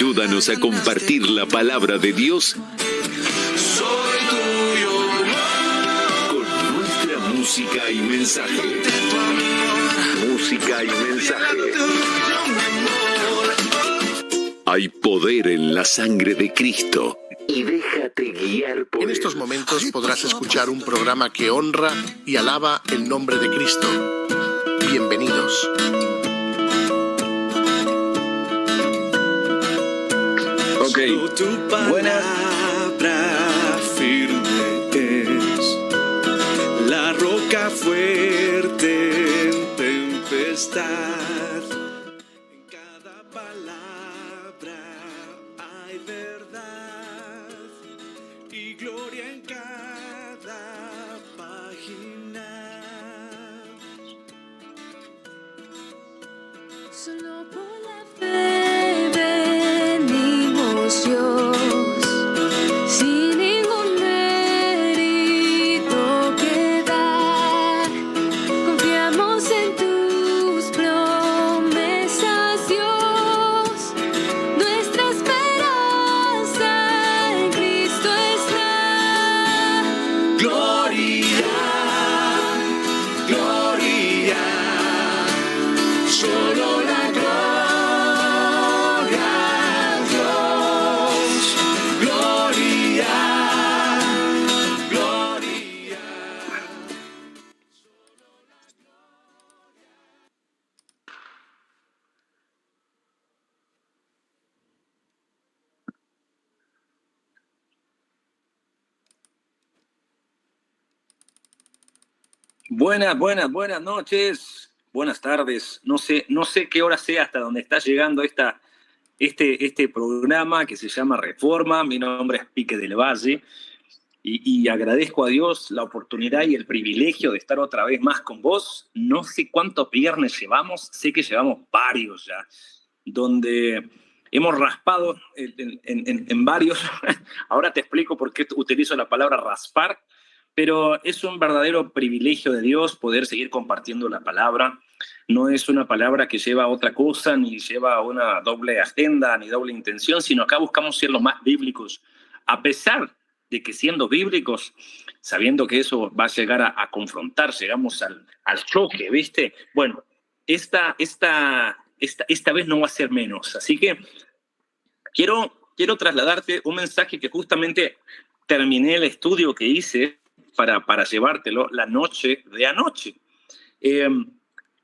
Ayúdanos a compartir la palabra de Dios con nuestra música y mensaje. Música y mensaje. Hay poder en la sangre de Cristo. Y déjate guiar por En estos momentos podrás escuchar un programa que honra y alaba el nombre de Cristo. Bienvenidos. Ok, buenas. Firme es la roca fuerte en tempestad. En cada palabra hay verdad y gloria en cada página. Solo por la fe venimos Dios, sin ningún mérito que dar. Confiamos en tus promesas, Dios. Nuestra esperanza en Cristo está. Gloria, gloria, solo la gloria a Dios. Gloria, gloria. Buenas noches, buenas tardes. No sé qué hora sea hasta donde está llegando este programa que se llama Reforma. Mi nombre es Pique del Valle y agradezco a Dios la oportunidad y el privilegio de estar otra vez más con vos. No sé cuántos viernes llevamos, sé que llevamos varios ya, donde hemos raspado en varios. Ahora te explico por qué utilizo la palabra raspar. Pero es un verdadero privilegio de Dios poder seguir compartiendo la palabra. No es una palabra que lleva a otra cosa, ni lleva a una doble agenda, ni doble intención, sino acá buscamos ser los más bíblicos. A pesar de que siendo bíblicos, sabiendo que eso va a llegar a confrontar, llegamos al choque, ¿viste? Bueno, esta vez no va a ser menos. Así que quiero trasladarte un mensaje que justamente terminé el estudio que hice para llevártelo la noche de anoche.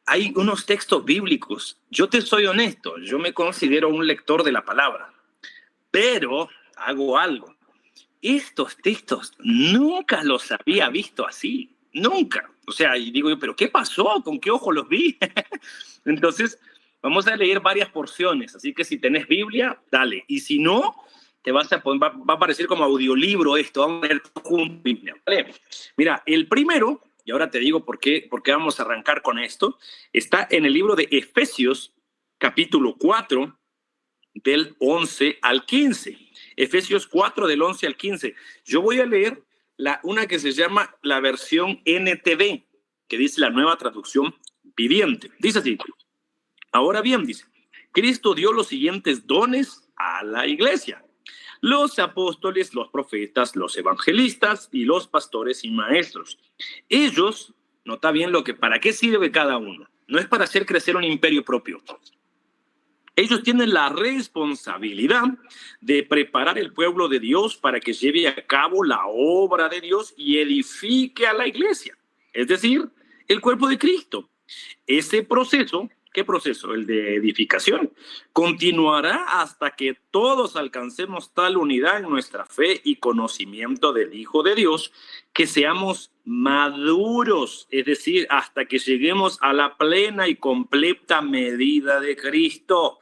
Hay unos textos bíblicos. Yo te soy honesto, yo me considero un lector de la palabra, pero hago algo. Estos textos nunca los había visto así, nunca. O sea, y digo yo, ¿pero qué pasó? ¿Con qué ojo los vi? Entonces, vamos a leer varias porciones, así que si tenés Biblia, dale. Y si no, va a aparecer como audiolibro esto, vamos a leer juntos Biblia, ¿vale? Mira, el primero, y ahora te digo por qué vamos a arrancar con esto, está en el libro de Efesios, capítulo 4, del 11 al 15. Efesios 4, del 11 al 15. Yo voy a leer una que se llama la versión NTV, que dice la Nueva Traducción Viviente. Dice así: ahora bien, dice, Cristo dio los siguientes dones a la iglesia: los apóstoles, los profetas, los evangelistas y los pastores y maestros. Ellos, nota bien para qué sirve cada uno. No es para hacer crecer un imperio propio. Ellos tienen la responsabilidad de preparar el pueblo de Dios para que lleve a cabo la obra de Dios y edifique a la iglesia, es decir, el cuerpo de Cristo. Ese proceso, ¿qué proceso? El de edificación. Continuará hasta que todos alcancemos tal unidad en nuestra fe y conocimiento del Hijo de Dios, que seamos maduros, es decir, hasta que lleguemos a la plena y completa medida de Cristo.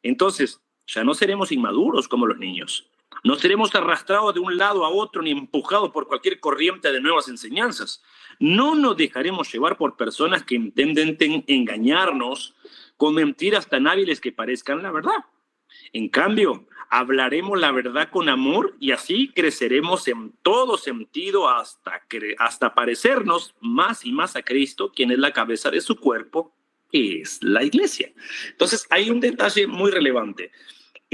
Entonces, ya no seremos inmaduros como los niños. No seremos arrastrados de un lado a otro ni empujados por cualquier corriente de nuevas enseñanzas. No nos dejaremos llevar por personas que intenten engañarnos con mentiras tan hábiles que parezcan la verdad. En cambio, hablaremos la verdad con amor y así creceremos en todo sentido hasta parecernos más y más a Cristo, quien es la cabeza de su cuerpo, que es la iglesia. Entonces, hay un detalle muy relevante.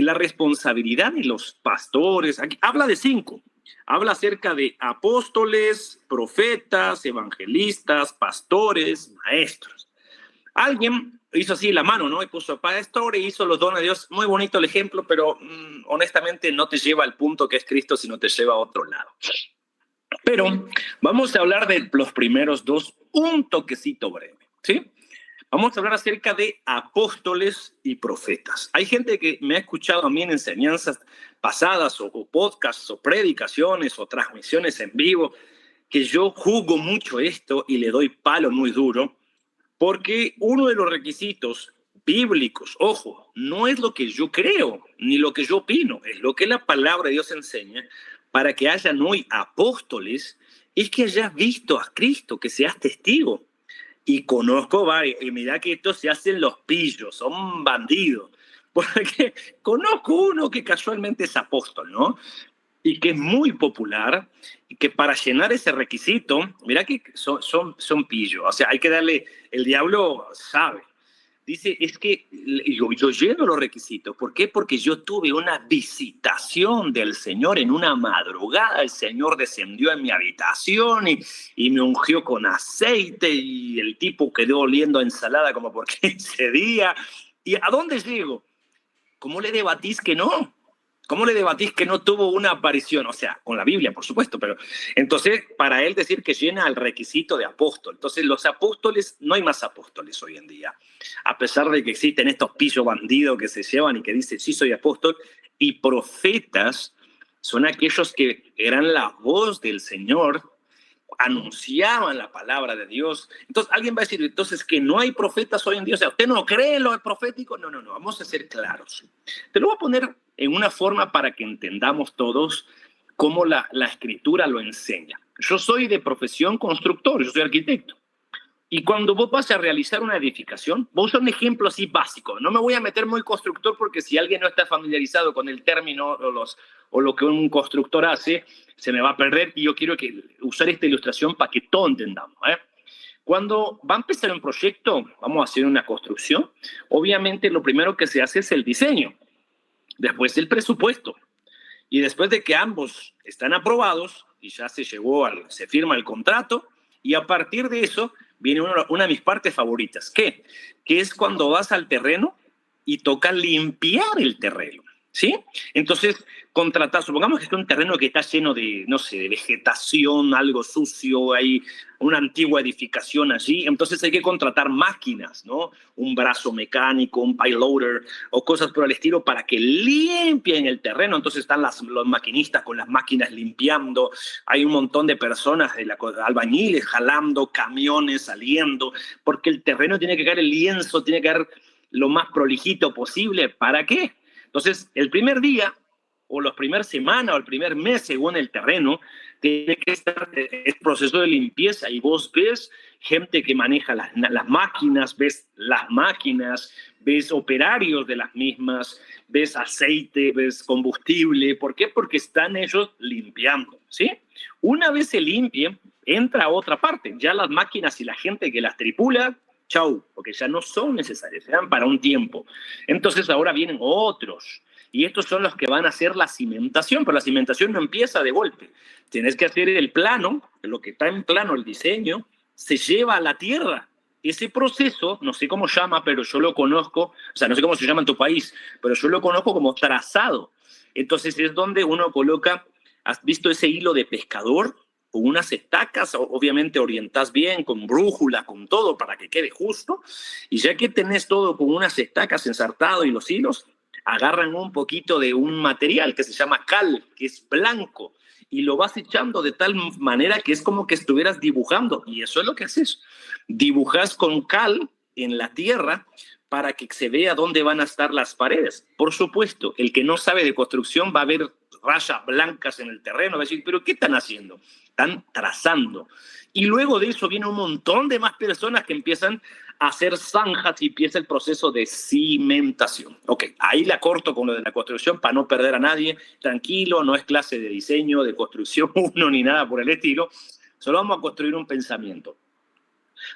la responsabilidad de los pastores. Aquí habla de 5. Habla acerca de apóstoles, profetas, evangelistas, pastores, maestros. Alguien hizo así la mano, ¿no? Y puso pastor y hizo los dones de Dios. Muy bonito el ejemplo, pero honestamente no te lleva al punto que es Cristo, sino te lleva a otro lado. Pero vamos a hablar de los primeros 2, un toquecito breve, ¿sí? Vamos a hablar acerca de apóstoles y profetas. Hay gente que me ha escuchado a mí en enseñanzas pasadas o podcasts o predicaciones o transmisiones en vivo que yo juzgo mucho esto y le doy palo muy duro porque uno de los requisitos bíblicos, ojo, no es lo que yo creo ni lo que yo opino, es lo que la palabra de Dios enseña para que hayan hoy apóstoles, es que hayas visto a Cristo, que seas testigo. Y conozco varios, y mira que estos se hacen los pillos, son bandidos, porque conozco uno que casualmente es apóstol, ¿no? Y que es muy popular, y que para llenar ese requisito, mira que son pillos, o sea, hay que darle, el diablo sabe. Dice, es que yo lleno los requisitos. ¿Por qué? Porque yo tuve una visitación del Señor en una madrugada. El Señor descendió en mi habitación y me ungió con aceite y el tipo quedó oliendo a ensalada como por 15 días. ¿Y a dónde llego? ¿Cómo le debatís que no? ¿Cómo le debatís que no tuvo una aparición? O sea, con la Biblia, por supuesto, pero entonces para él decir que llena el requisito de apóstol. Entonces los apóstoles, no hay más apóstoles hoy en día. A pesar de que existen estos pillos bandidos que se llevan y que dicen, sí, soy apóstol, y profetas son aquellos que eran la voz del Señor, anunciaban la palabra de Dios. Entonces alguien va a decir, entonces que no hay profetas hoy en día. O sea, ¿usted no cree en lo profético? No, vamos a ser claros. Te lo voy a poner en una forma para que entendamos todos cómo la escritura lo enseña. Yo soy de profesión constructor, yo soy arquitecto. Y cuando vos vas a realizar una edificación, vos usas un ejemplo así básico. No me voy a meter muy constructor porque si alguien no está familiarizado con el término o lo que un constructor hace, se me va a perder. Y yo quiero usar esta ilustración para que todos entendamos, ¿eh? Cuando va a empezar un proyecto, vamos a hacer una construcción, obviamente lo primero que se hace es el diseño, después el presupuesto. Y después de que ambos están aprobados y ya se firma el contrato, y a partir de eso viene una de mis partes favoritas. ¿Qué? Que es cuando vas al terreno y toca limpiar el terreno, ¿sí? Entonces, supongamos que es un terreno que está lleno de, no sé, de vegetación, algo sucio, hay una antigua edificación allí, entonces hay que contratar máquinas, ¿no? Un brazo mecánico, un payloader o cosas por el estilo para que limpien el terreno. Entonces están los maquinistas con las máquinas limpiando, hay un montón de personas, albañiles jalando, camiones saliendo, porque el terreno tiene que quedar, el lienzo tiene que quedar lo más prolijito posible. ¿Para qué? Entonces, el primer día, o la primera semana, o el primer mes, según el terreno, tiene que estar el proceso de limpieza. Y vos ves gente que maneja las máquinas, ves las máquinas, ves operarios de las mismas, ves aceite, ves combustible. ¿Por qué? Porque están ellos limpiando, ¿sí? Una vez se limpie, entra a otra parte. Ya las máquinas y la gente que las tripula, chau, porque ya no son necesarias, se dan para un tiempo. Entonces ahora vienen otros, y estos son los que van a hacer la cimentación, pero la cimentación no empieza de golpe. Tienes que hacer el plano, lo que está en plano, el diseño, se lleva a la tierra. Ese proceso, no sé cómo llama, pero yo lo conozco, o sea, no sé cómo se llama en tu país, pero yo lo conozco como trazado. Entonces es donde uno coloca, ¿has visto ese hilo de pescador? Con unas estacas, obviamente orientás bien, con brújula, con todo, para que quede justo. Y ya que tenés todo con unas estacas ensartado y los hilos, agarran un poquito de un material que se llama cal, que es blanco, y lo vas echando de tal manera que es como que estuvieras dibujando. Y eso es lo que haces. Dibujas con cal en la tierra para que se vea dónde van a estar las paredes. Por supuesto, el que no sabe de construcción va a ver rayas blancas en el terreno, va a decir, ¿pero qué están haciendo? Están trazando. Y luego de eso viene un montón de más personas que empiezan a hacer zanjas y empieza el proceso de cimentación. Ok, ahí la corto con lo de la construcción para no perder a nadie. Tranquilo, no es clase de diseño, de construcción 1 ni nada por el estilo. Solo vamos a construir un pensamiento.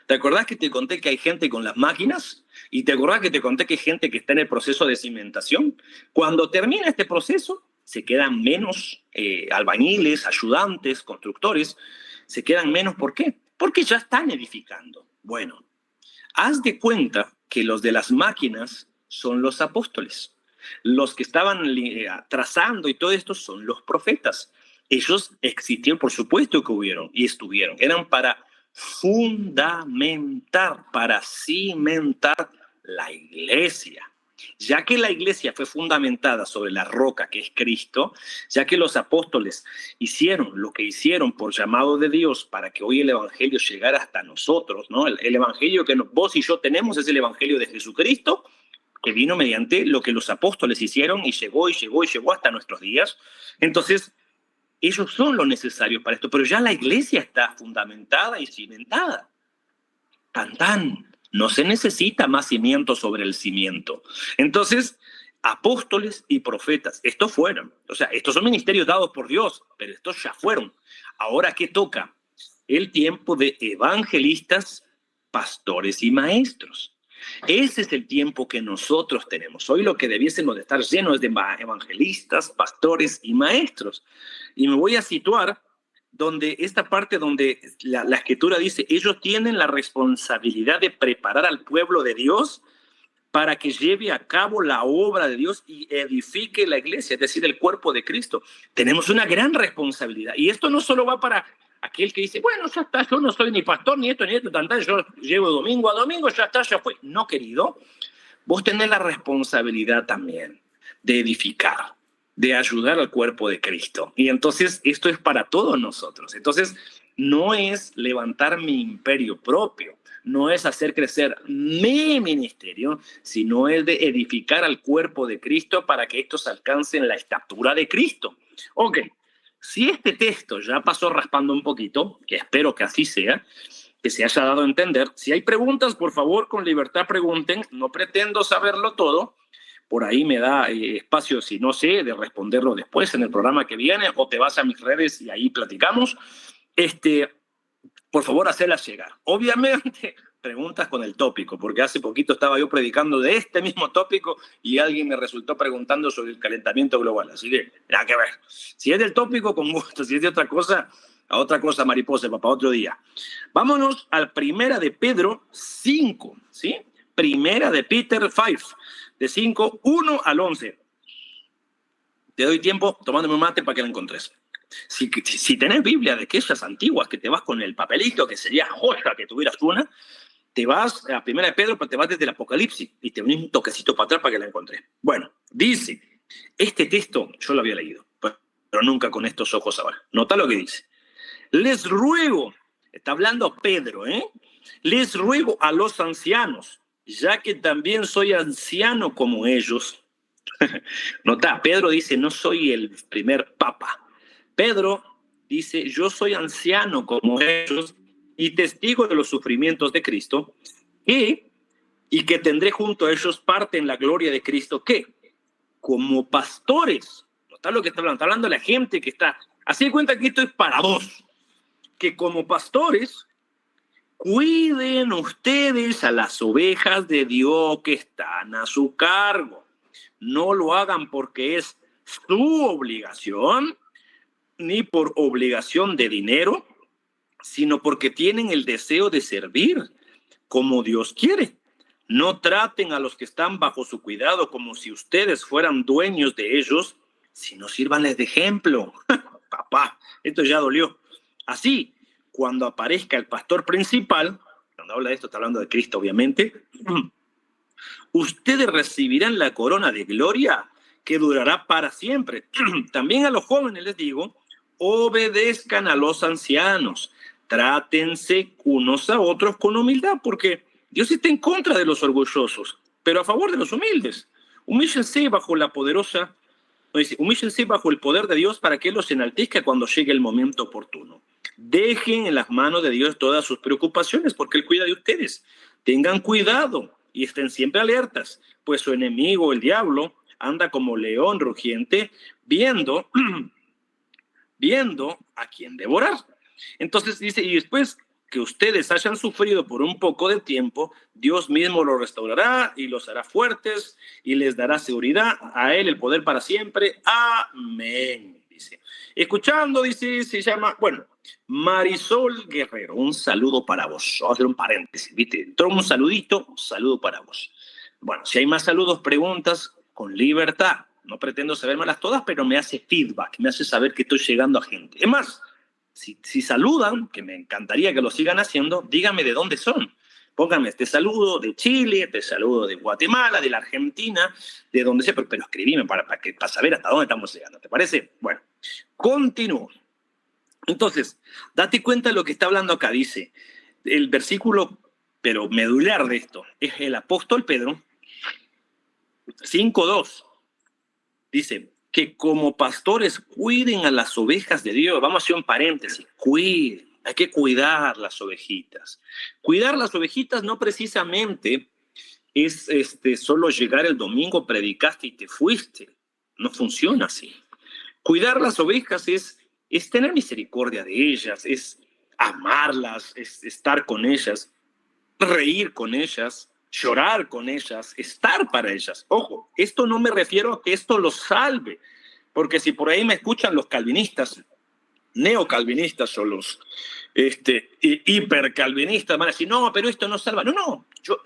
¿Te acordás que te conté que hay gente con las máquinas? ¿Y te acordás que te conté que hay gente que está en el proceso de cimentación? Cuando termina este proceso, se quedan menos albañiles, ayudantes, constructores. Se quedan menos, ¿por qué? Porque ya están edificando. Bueno, haz de cuenta que los de las máquinas son los apóstoles. Los que estaban trazando y todo esto son los profetas. Ellos existieron, por supuesto que hubieron y estuvieron. Eran para fundamentar, para cimentar la iglesia. Ya que la iglesia fue fundamentada sobre la roca que es Cristo, ya que los apóstoles hicieron lo que hicieron por llamado de Dios para que hoy el evangelio llegara hasta nosotros, ¿no? El evangelio que vos y yo tenemos es el evangelio de Jesucristo, que vino mediante lo que los apóstoles hicieron y llegó hasta nuestros días. Entonces, ellos son lo necesario para esto, pero ya la iglesia está fundamentada y cimentada. Tan. No se necesita más cimiento sobre el cimiento. Entonces, apóstoles y profetas, estos fueron. O sea, estos son ministerios dados por Dios, pero estos ya fueron. Ahora, ¿qué toca? El tiempo de evangelistas, pastores y maestros. Ese es el tiempo que nosotros tenemos. Hoy lo que debiésemos de estar llenos de evangelistas, pastores y maestros. Y me voy a situar donde esta parte donde la Escritura dice, ellos tienen la responsabilidad de preparar al pueblo de Dios para que lleve a cabo la obra de Dios y edifique la iglesia, es decir, el cuerpo de Cristo. Tenemos una gran responsabilidad. Y esto no solo va para aquel que dice, bueno, ya está, yo no soy ni pastor, ni esto, yo llevo domingo a domingo, ya está, ya fue. No, querido, vos tenés la responsabilidad también de edificar, de ayudar al cuerpo de Cristo. Y entonces esto es para todos nosotros. Entonces no es levantar mi imperio propio, no es hacer crecer mi ministerio, sino es de edificar al cuerpo de Cristo para que estos alcancen la estatura de Cristo. Ok, si este texto ya pasó raspando un poquito, que espero que así sea, que se haya dado a entender, si hay preguntas, por favor, con libertad pregunten, no pretendo saberlo todo. Por ahí me da espacio, si no sé, de responderlo después en el programa que viene, o te vas a mis redes y ahí platicamos. Por favor, hacerlas llegar. Obviamente, preguntas con el tópico, porque hace poquito estaba yo predicando de este mismo tópico y alguien me resultó preguntando sobre el calentamiento global. Así que, nada que ver. Si es del tópico, con gusto. Si es de otra cosa, a otra cosa, mariposa, para otro día. Vámonos al Primera de Pedro 5, ¿sí? Primera de Peter 5. De 5, 1 al 11. Te doy tiempo tomándome un mate para que la encontres. Si tenés Biblia de aquellas antiguas que te vas con el papelito, que sería joya que tuvieras una, te vas a Primera de Pedro, pero te vas desde el Apocalipsis y te venís un toquecito para atrás para que la encontres. Bueno, dice, este texto yo lo había leído, pero nunca con estos ojos ahora. Nota lo que dice. Les ruego, está hablando Pedro, les ruego a los ancianos, ya que también soy anciano como ellos. Nota, Pedro dice, no soy el primer papa. Pedro dice, yo soy anciano como ellos y testigo de los sufrimientos de Cristo, y que tendré junto a ellos parte en la gloria de Cristo, que como pastores, nota lo que está hablando la gente que está, así de cuenta que esto es para vos, que como pastores, cuiden ustedes a las ovejas de Dios que están a su cargo. No lo hagan porque es su obligación, ni por obligación de dinero, sino porque tienen el deseo de servir como Dios quiere. No traten a los que están bajo su cuidado como si ustedes fueran dueños de ellos, sino sírvanles de ejemplo. Papá, esto ya dolió. Así, cuando aparezca el pastor principal, cuando habla de esto, está hablando de Cristo, obviamente, ustedes recibirán la corona de gloria que durará para siempre. También a los jóvenes les digo, obedezcan a los ancianos, trátense unos a otros con humildad, porque Dios está en contra de los orgullosos, pero a favor de los humildes. Humíllense bajo el poder de Dios para que Él los enaltezca cuando llegue el momento oportuno. Dejen en las manos de Dios todas sus preocupaciones, porque Él cuida de ustedes. Tengan cuidado y estén siempre alertas, pues su enemigo, el diablo, anda como león rugiente, viendo a quién devorar. Entonces dice, y después que ustedes hayan sufrido por un poco de tiempo, Dios mismo los restaurará y los hará fuertes y les dará seguridad. A Él el poder para siempre. Amén. Dice. Escuchando, dice, se llama, bueno, Marisol Guerrero. Un saludo para vos. Vamos a hacer un paréntesis, ¿viste? Entró un saludito, un saludo para vos. Bueno, si hay más saludos, preguntas, con libertad. No pretendo sabérmelas todas, pero me hace feedback, me hace saber que estoy llegando a gente. Es más, si saludan, que me encantaría que lo sigan haciendo, díganme de dónde son. Pónganme este saludo de Chile, este saludo de Guatemala, de la Argentina, de donde sea, pero escribime para saber hasta dónde estamos llegando. ¿Te parece? Bueno, continúo. Entonces, date cuenta de lo que está hablando acá. Dice, el versículo, pero medular de esto, es el apóstol Pedro, 5:2. Dice, que como pastores cuiden a las ovejas de Dios. Vamos a hacer un paréntesis. Cuiden. Hay que cuidar las ovejitas. Cuidar las ovejitas no precisamente es solo llegar el domingo, predicaste y te fuiste. No funciona así. Cuidar las ovejas es tener misericordia de ellas, es amarlas, es estar con ellas, reír con ellas, llorar con ellas, estar para ellas. Ojo, esto no me refiero a que esto los salve, porque si por ahí me escuchan los calvinistas, neocalvinistas o los hipercalvinistas, van a decir, no, pero esto no salva. No, yo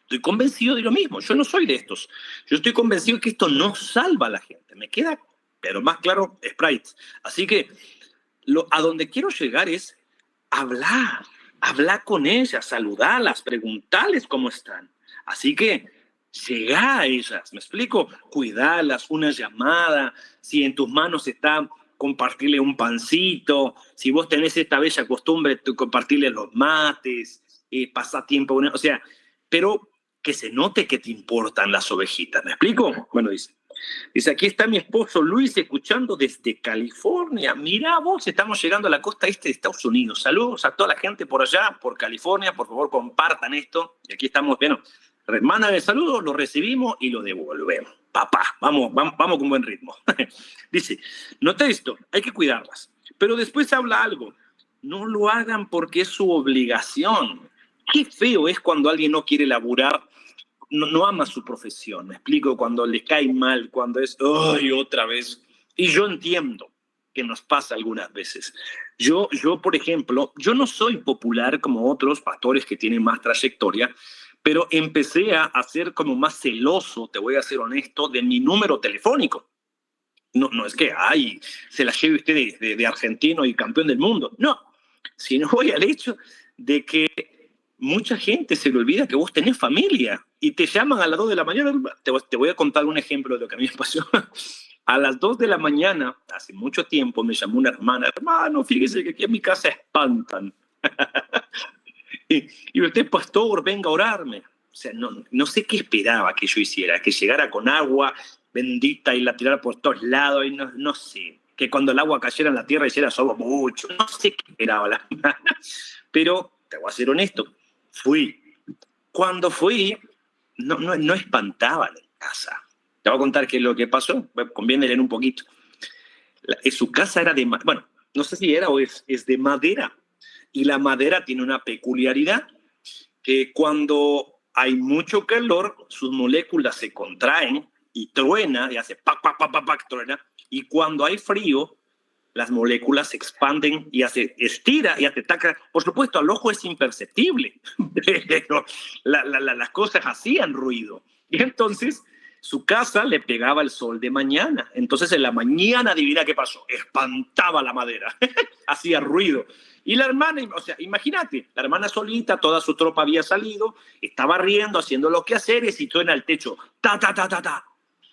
estoy convencido de lo mismo. Yo no soy de estos. Yo estoy convencido que esto no salva a la gente. Me queda, pero más claro, Sprite. Así que a donde quiero llegar es hablar con ellas, saludarlas, preguntarles cómo están. Así que llegá a ellas, ¿me explico? Cuidarlas, una llamada, si en tus manos está compartirle un pancito, si vos tenés esta bella costumbre de compartirle los mates, pasar tiempo con él, o sea, pero que se note que te importan las ovejitas, ¿me explico? Bueno, dice, aquí está mi esposo Luis escuchando desde California. Mirá vos, estamos llegando a la costa este de Estados Unidos. Saludos a toda la gente por allá, por California, por favor compartan esto. Y aquí estamos, bueno, mandan el saludo, lo recibimos y lo devolvemos. Papá, vamos con buen ritmo. Dice, nota esto, hay que cuidarlas. Pero después habla algo, no lo hagan porque es su obligación. Qué feo es cuando alguien no quiere laburar, no ama su profesión, me explico, cuando le cae mal, cuando es, ¡ay, otra vez! Y yo entiendo que nos pasa algunas veces. Yo, por ejemplo, yo no soy popular como otros pastores que tienen más trayectoria, pero empecé a ser como más celoso, te voy a ser honesto, de mi número telefónico. No es que, ay, se la lleve usted de argentino y campeón del mundo. No, sino voy al hecho de que mucha gente se le olvida que vos tenés familia y te llaman a las 2 de la mañana. Te voy a contar un ejemplo de lo que a mí me pasó. A las 2 de la mañana, hace mucho tiempo, me llamó una hermana. Hermano, fíjese que aquí en mi casa espantan. Y usted, pastor, venga a orarme. O sea, no sé qué esperaba que yo hiciera, que llegara con agua bendita y la tirara por todos lados, y no sé, que cuando el agua cayera en la tierra hiciera solo mucho. No sé qué esperaba la hermana. Pero, te voy a ser honesto, fui. Cuando fui, no espantaban en casa. Te voy a contar qué es lo que pasó. Conviene leer un poquito. Su casa era de... Bueno, no sé si era o es de madera. Y la madera tiene una peculiaridad, que cuando hay mucho calor, sus moléculas se contraen y truena, y hace pac, pac, pac, pac, pac, truena. Y cuando hay frío, las moléculas se expanden y estira y hace taca. Por supuesto, al ojo es imperceptible, pero las cosas hacían ruido. Y entonces su casa le pegaba el sol de mañana. Entonces en la mañana, adivina qué pasó, espantaba la madera, hacía ruido. Y la hermana, o sea, imagínate, la hermana solita, toda su tropa había salido, estaba riendo, haciendo los quehaceres y suena al techo, ta, ta, ta, ta, ta.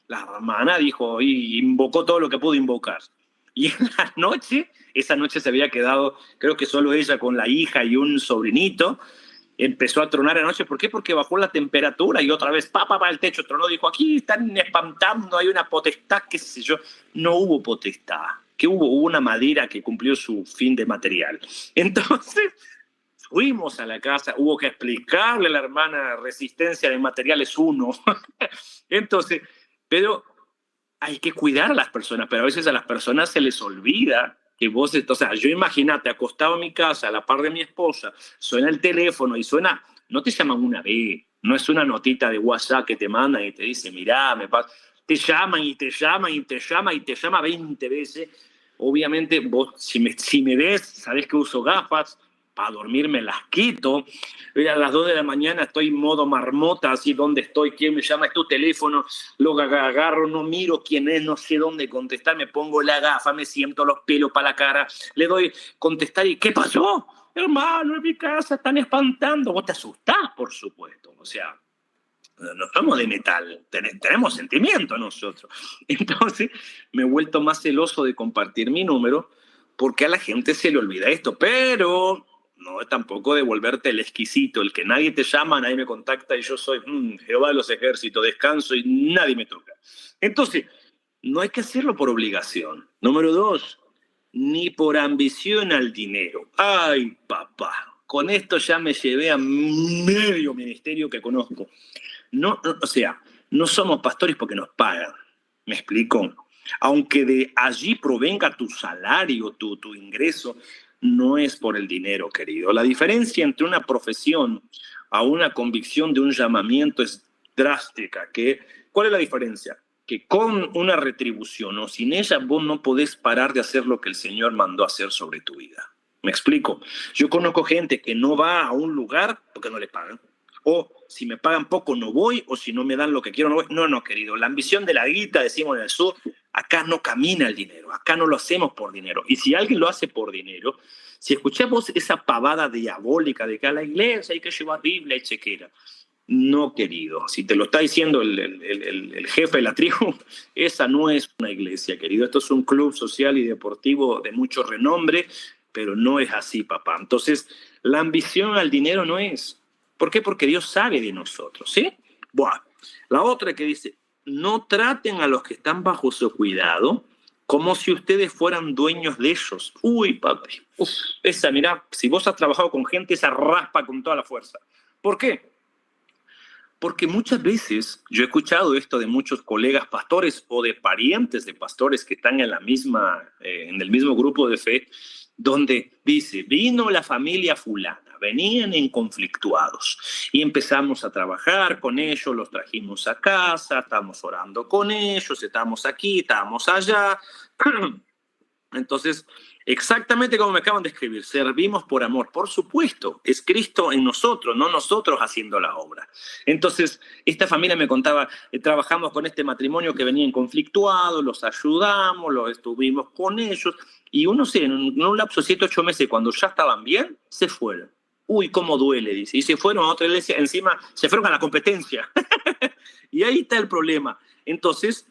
La hermana dijo y invocó todo lo que pudo invocar. Y en la noche, esa noche se había quedado, creo que solo ella con la hija y un sobrinito, empezó a tronar la noche. ¿Por qué? Porque bajó la temperatura y otra vez, el techo tronó. Dijo, aquí están espantando, hay una potestad, qué sé yo. No hubo potestad. ¿Qué hubo? Hubo una madera que cumplió su fin de material. Entonces, fuimos a la casa, hubo que explicarle a la hermana resistencia de materiales 1. Entonces, pero hay que cuidar a las personas, pero a veces a las personas se les olvida que vos, o sea, yo imagínate, acostado en mi casa, a la par de mi esposa, suena el teléfono y suena, no te llaman una vez, no es una notita de WhatsApp que te mandan y te dice, mirá, me pasa, te llaman y te llaman y te llaman y te llama 20 veces. Obviamente vos, si me ves, sabés que uso gafas, para dormir me las quito. A las 2 de la mañana estoy en modo marmota, así donde estoy, quién me llama, es tu teléfono, lo agarro, no miro quién es, no sé dónde contestar, me pongo la gafa, me siento los pelos para la cara, le doy contestar y ¿qué pasó? Hermano, en mi casa están espantando. Vos te asustás, por supuesto, o sea, no somos de metal, tenemos sentimiento nosotros. Entonces me he vuelto más celoso de compartir mi número porque a la gente se le olvida esto, pero no es tampoco de volverte el exquisito, el que nadie te llama, nadie me contacta y yo soy Jehová de los ejércitos, descanso y nadie me toca. Entonces, no hay que hacerlo por obligación. Número 2, ni por ambición al dinero. Ay, papá, con esto ya me llevé a medio ministerio que conozco. No, o sea, no somos pastores porque nos pagan. ¿Me explico? Aunque de allí provenga tu salario, tu ingreso, no es por el dinero, querido. La diferencia entre una profesión a una convicción de un llamamiento es drástica. ¿Cuál es la diferencia? Que con una retribución o sin ella vos no podés parar de hacer lo que el Señor mandó hacer sobre tu vida. ¿Me explico? Yo conozco gente que no va a un lugar porque no le pagan. O si me pagan poco no voy, o si no me dan lo que quiero no voy. No, querido. La ambición de la guita, decimos en el sur, acá no camina el dinero, acá no lo hacemos por dinero. Y si alguien lo hace por dinero, si escuchamos esa pavada diabólica de que a la iglesia hay que llevar Biblia y chequera. No, querido. Si te lo está diciendo el jefe de la tribu, esa no es una iglesia, querido. Esto es un club social y deportivo de mucho renombre, pero no es así, papá. Entonces, la ambición al dinero no es. ¿Por qué? Porque Dios sabe de nosotros, ¿sí? Buah. La otra que dice, no traten a los que están bajo su cuidado como si ustedes fueran dueños de ellos. Uy, papi, esa, mirá, si vos has trabajado con gente, esa raspa con toda la fuerza. ¿Por qué? Porque muchas veces yo he escuchado esto de muchos colegas pastores o de parientes de pastores que están en el mismo grupo de fe, donde dice, vino la familia fulana, venían en conflictuados y empezamos a trabajar con ellos, los trajimos a casa, estamos orando con ellos, estamos aquí, estamos allá. Entonces, exactamente como me acaban de escribir, servimos por amor. Por supuesto, es Cristo en nosotros, no nosotros haciendo la obra. Entonces, esta familia me contaba, trabajamos con este matrimonio que venían conflictuados, los ayudamos, los estuvimos con ellos, y uno sé, en un lapso de 7, 8 meses, cuando ya estaban bien, se fueron. Uy, cómo duele, dice. Y se fueron a otra iglesia, encima se fueron a la competencia. Y ahí está el problema. Entonces,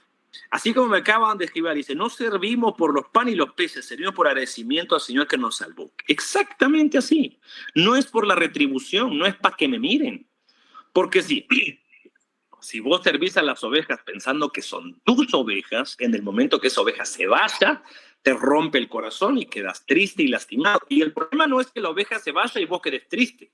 así como me acaban de escribir, dice, no servimos por los panes y los peces, servimos por agradecimiento al Señor que nos salvó. Exactamente así. No es por la retribución, no es para que me miren. Porque si vos servís a las ovejas pensando que son tus ovejas, en el momento que esa oveja se vaya, te rompe el corazón y quedas triste y lastimado. Y el problema no es que la oveja se vaya y vos quedes triste.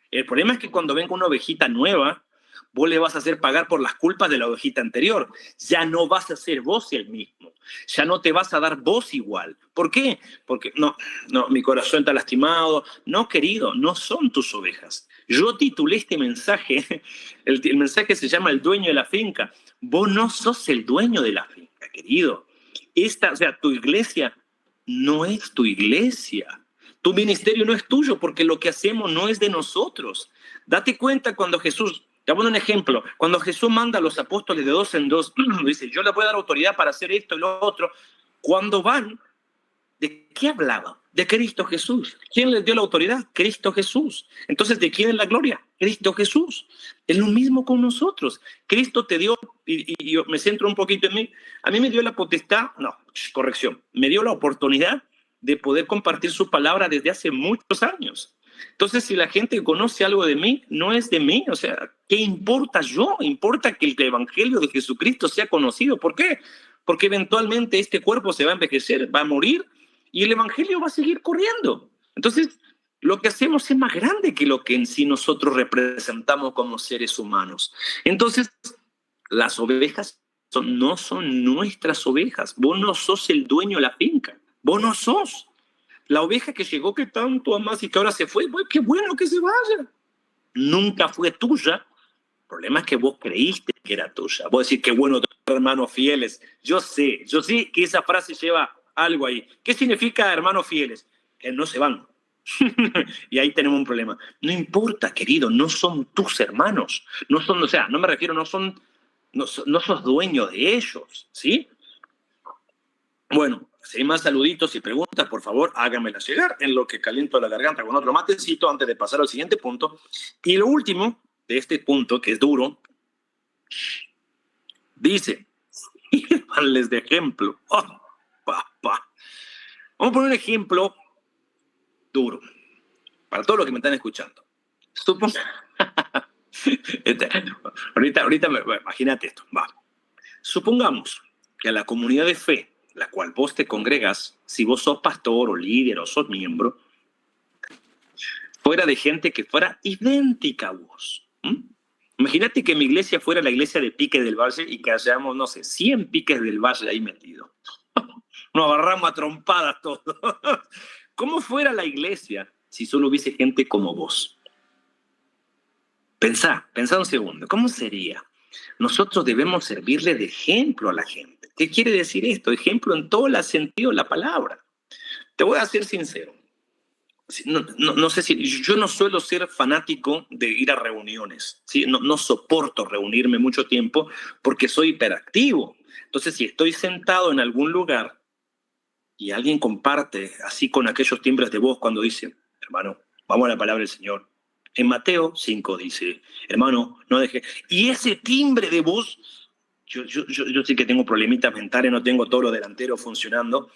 El problema es que cuando venga una ovejita nueva, vos le vas a hacer pagar por las culpas de la ovejita anterior. Ya no vas a ser vos el mismo. Ya no te vas a dar vos igual. ¿Por qué? Porque no, mi corazón está lastimado. No, querido, no son tus ovejas. Yo titulé este mensaje, el mensaje se llama El dueño de la finca. Vos no sos el dueño de la finca, querido. O sea, tu iglesia no es tu iglesia. Tu ministerio no es tuyo porque lo que hacemos no es de nosotros. Date cuenta cuando Jesús, te voy a poner un ejemplo, cuando Jesús manda a los apóstoles de 2 en 2, dice, yo les voy a dar autoridad para hacer esto y lo otro. Cuando van, ¿de qué hablaban? De Cristo Jesús. ¿Quién les dio la autoridad? Cristo Jesús. Entonces, ¿de quién es la gloria? Cristo Jesús. Es lo mismo con nosotros. Cristo te dio, y yo me centro un poquito en mí, a mí me dio la potestad, me dio la oportunidad de poder compartir su palabra desde hace muchos años. Entonces, si la gente conoce algo de mí, no es de mí. O sea, ¿qué importa yo? Importa que el evangelio de Jesucristo sea conocido. ¿Por qué? Porque eventualmente este cuerpo se va a envejecer, va a morir, y el evangelio va a seguir corriendo. Entonces, lo que hacemos es más grande que lo que en sí nosotros representamos como seres humanos. Entonces, las ovejas no son nuestras ovejas. Vos no sos el dueño de la finca. Vos no sos la oveja que llegó, que tanto amás y que ahora se fue. Bueno, qué bueno que se vaya. Nunca fue tuya. El problema es que vos creíste que era tuya. Vos decís, qué bueno, hermanos fieles. Yo sé que esa frase lleva algo ahí. ¿Qué significa hermanos fieles? Que no se van. Y ahí tenemos un problema. No importa, querido, no son tus hermanos. No son, o sea, no me refiero, no sos dueño de ellos, ¿sí? Bueno, si hay más saluditos y preguntas, por favor, háganmelas llegar en lo que caliento la garganta con otro matecito antes de pasar al siguiente punto. Y lo último de este punto, que es duro, dice, sírvanles de ejemplo. Oh, papá. Vamos a poner un ejemplo duro para todos los que me están escuchando. Ahorita imagínate esto. Va. Supongamos que a la comunidad de fe, la cual vos te congregas, si vos sos pastor o líder o sos miembro, fuera de gente que fuera idéntica a vos. Imagínate que mi iglesia fuera la iglesia de Piques del Valle y que hayamos, no sé, 100 Piques del Valle ahí metidos. Nos agarramos a trompadas todos. ¿Cómo fuera la iglesia si solo hubiese gente como vos? Pensá un segundo. ¿Cómo sería? Nosotros debemos servirle de ejemplo a la gente. ¿Qué quiere decir esto? Ejemplo en todo el sentido de la palabra. Te voy a ser sincero. No sé si yo no suelo ser fanático de ir a reuniones, ¿sí? No soporto reunirme mucho tiempo porque soy hiperactivo. Entonces, si estoy sentado en algún lugar y alguien comparte así con aquellos timbres de voz cuando dice, hermano, vamos a la palabra del Señor. En Mateo 5 dice, hermano, no deje. Y ese timbre de voz, yo sí que tengo problemitas mentales, no tengo todo lo delantero funcionando.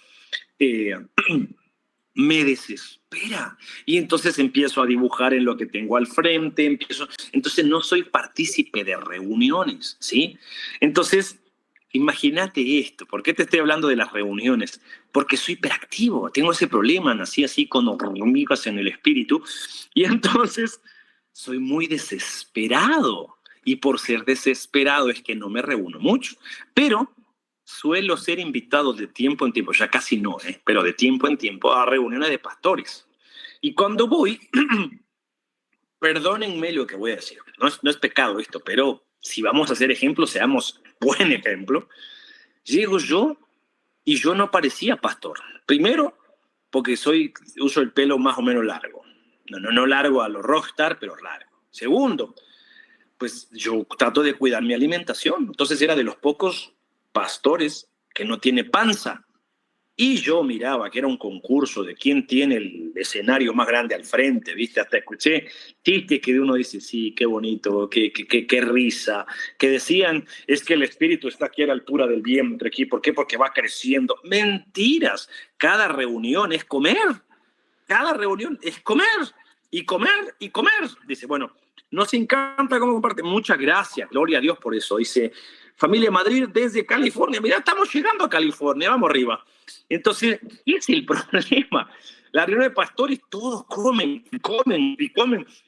Me desespera. Y entonces empiezo a dibujar en lo que tengo al frente, entonces no soy partícipe de reuniones, ¿sí? Entonces, imagínate esto. ¿Por qué te estoy hablando de las reuniones? Porque soy hiperactivo, tengo ese problema, nací así con hormigas en el espíritu, y entonces soy muy desesperado. Y por ser desesperado es que no me reúno mucho. Pero suelo ser invitado de tiempo en tiempo, ya casi no, pero de tiempo en tiempo a reuniones de pastores. Y cuando voy, perdónenme lo que voy a decir, no es pecado esto, pero si vamos a hacer ejemplo, seamos buen ejemplo. Llego yo y yo no parecía pastor. Primero, porque uso el pelo más o menos largo. No largo a lo rockstar, pero largo. Segundo, pues yo trato de cuidar mi alimentación. Entonces era de los pocos pastores que no tiene panza. Y yo miraba que era un concurso de quién tiene el escenario más grande al frente, ¿viste? Hasta escuché chistes que uno dice, sí, qué bonito, qué risa. Que decían, es que el espíritu está aquí a la altura del vientre, aquí. ¿Por qué? Porque va creciendo. Mentiras. Cada reunión es comer. Cada reunión es comer. Y comer, y comer. Dice, bueno, nos encanta cómo comparte. Muchas gracias, gloria a Dios por eso. Dice, familia Madrid desde California. Mirá, estamos llegando a California, vamos arriba. Entonces, ¿qué es el problema? La reunión de pastores, todos comen.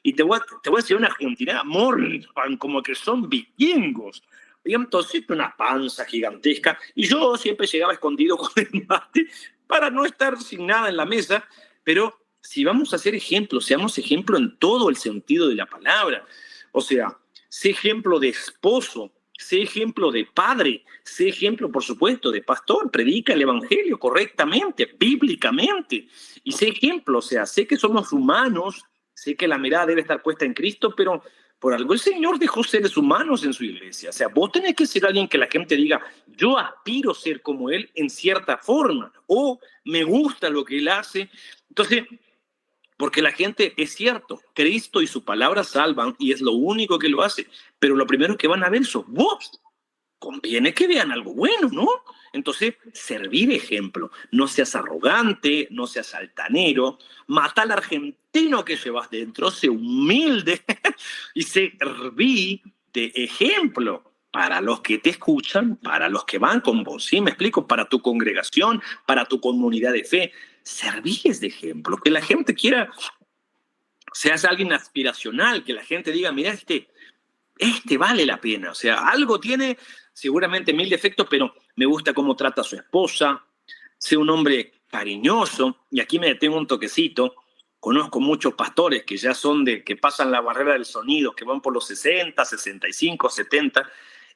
Y te voy a decir una argentina, morfan como que son vikingos. Y entonces una panza gigantesca. Y yo siempre llegaba escondido con el mate para no estar sin nada en la mesa. Pero si vamos a hacer ejemplo, seamos ejemplo en todo el sentido de la palabra. O sea, sé ejemplo de esposo, sé ejemplo de padre, sé ejemplo, por supuesto, de pastor, predica el evangelio correctamente, bíblicamente. Y sé ejemplo, o sea, sé que somos humanos, sé que la mirada debe estar puesta en Cristo, pero por algo el Señor dejó seres humanos en su iglesia. O sea, vos tenés que ser alguien que la gente diga, yo aspiro a ser como Él en cierta forma, o me gusta lo que Él hace. Entonces, porque la gente, es cierto, Cristo y su palabra salvan y es lo único que lo hace, pero lo primero que van a ver sos vos. Conviene que vean algo bueno, ¿no? Entonces, servir ejemplo. No seas arrogante, no seas altanero, mata al argentino que llevas dentro, sé humilde y serví de ejemplo para los que te escuchan, para los que van con vos, ¿sí? Me explico, para tu congregación, para tu comunidad de fe. Servíes de ejemplo, que la gente quiera, seas alguien aspiracional, que la gente diga, mira, este vale la pena. O sea, algo tiene, seguramente 1000 defectos, pero me gusta cómo trata a su esposa, sea un hombre cariñoso, y aquí me detengo un toquecito. Conozco muchos pastores que ya son que pasan la barrera del sonido, que van por los 60, 65, 70,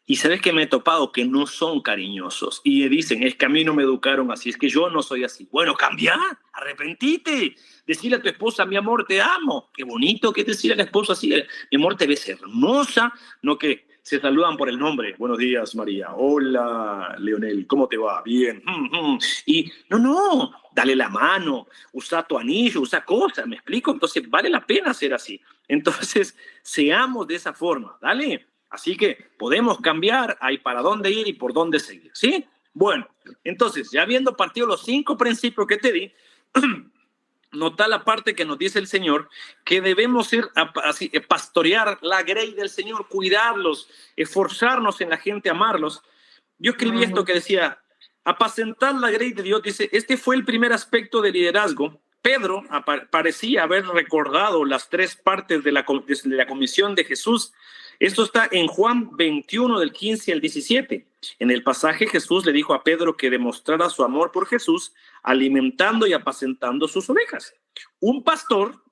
y sabes que me he topado que no son cariñosos. Y dicen, es que a mí no me educaron así, es que yo no soy así. Bueno, cambia, arrepentite. Decirle a tu esposa, mi amor, te amo. Qué bonito que decirle a la esposa así, mi amor, te ves hermosa. No que se saludan por el nombre. Buenos días, María. Hola, Leonel, ¿cómo te va? Bien. Y no, dale la mano, usa tu anillo, usa cosas, ¿me explico? Entonces vale la pena ser así. Entonces, seamos de esa forma, ¿dale? Así que podemos cambiar, hay para dónde ir y por dónde seguir, ¿sí? Bueno, entonces, ya habiendo partido los 5 principios que te di, nota la parte que nos dice el Señor, que debemos ir así, pastorear la grey del Señor, cuidarlos, esforzarnos en la gente, amarlos. Yo escribí esto que decía, apacentar la grey de Dios, dice, este fue el primer aspecto de liderazgo. Pedro parecía haber recordado las 3 partes de la comisión de Jesús. Esto está en Juan 21, del 15 al 17. En el pasaje, Jesús le dijo a Pedro que demostrara su amor por Jesús, alimentando y apacentando sus ovejas. Un pastor,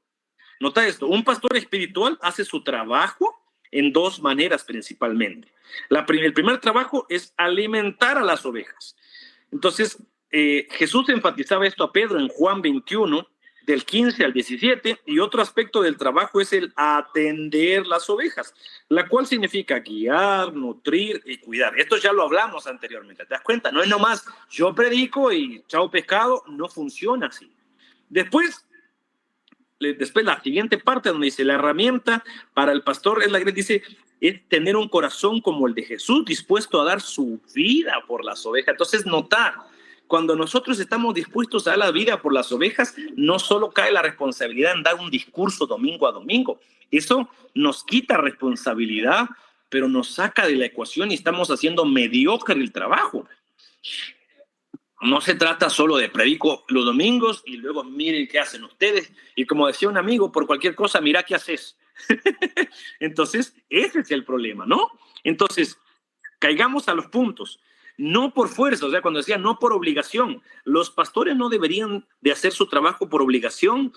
nota esto, un pastor espiritual hace su trabajo en 2 maneras principalmente. El primer trabajo es alimentar a las ovejas. Entonces, Jesús enfatizaba esto a Pedro en Juan 21, del 15 al 17, y otro aspecto del trabajo es el atender las ovejas, la cual significa guiar, nutrir y cuidar. Esto ya lo hablamos anteriormente, ¿te das cuenta? No es nomás yo predico y chao pescado, no funciona así. Después la siguiente parte donde dice la herramienta para el pastor es la que dice es tener un corazón como el de Jesús, dispuesto a dar su vida por las ovejas. Entonces, notar, cuando nosotros estamos dispuestos a dar la vida por las ovejas, no solo cae la responsabilidad en dar un discurso domingo a domingo. Eso nos quita responsabilidad, pero nos saca de la ecuación y estamos haciendo mediocre el trabajo. No se trata solo de predico los domingos y luego miren qué hacen ustedes. Y como decía un amigo, por cualquier cosa, mira qué haces. Entonces, ese es el problema, ¿no? Entonces, caigamos a los puntos. No por fuerza, o sea, cuando decía no por obligación, los pastores no deberían de hacer su trabajo por obligación,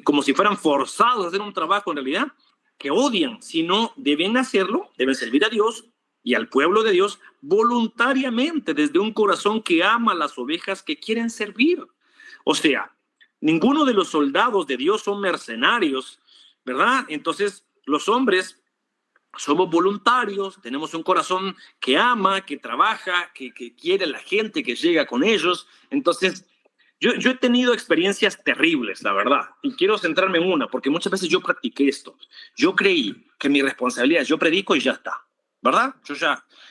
como si fueran forzados a hacer un trabajo en realidad que odian, sino deben hacerlo, deben servir a Dios y al pueblo de Dios voluntariamente, desde un corazón que ama a las ovejas que quieren servir. O sea, ninguno de los soldados de Dios son mercenarios, ¿verdad? Entonces, los hombres somos voluntarios, tenemos un corazón que ama, que trabaja, que quiere a la gente, que llega con ellos. Entonces, yo he tenido experiencias terribles, la verdad, y quiero centrarme en una, porque muchas veces yo practiqué esto. Yo creí que mi responsabilidad es yo predico y ya está, ¿verdad?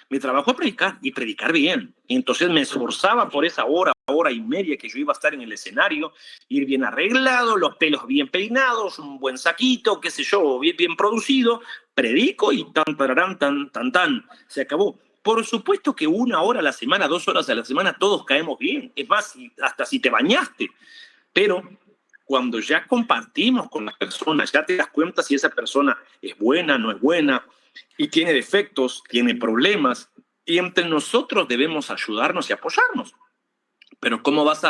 Mi trabajo es predicar y predicar bien. Y entonces me esforzaba por esa hora y media que yo iba a estar en el escenario, ir bien arreglado, los pelos bien peinados, un buen saquito, qué sé yo, bien producido, predico y tan, se acabó. Por supuesto que 1 hora a la semana, 2 horas a la semana, todos caemos bien. Es más, hasta si te bañaste. Pero cuando ya compartimos con las personas, ya te das cuenta si esa persona es buena, no es buena, y tiene defectos, tiene problemas, y entre nosotros debemos ayudarnos y apoyarnos. Pero ¿cómo vas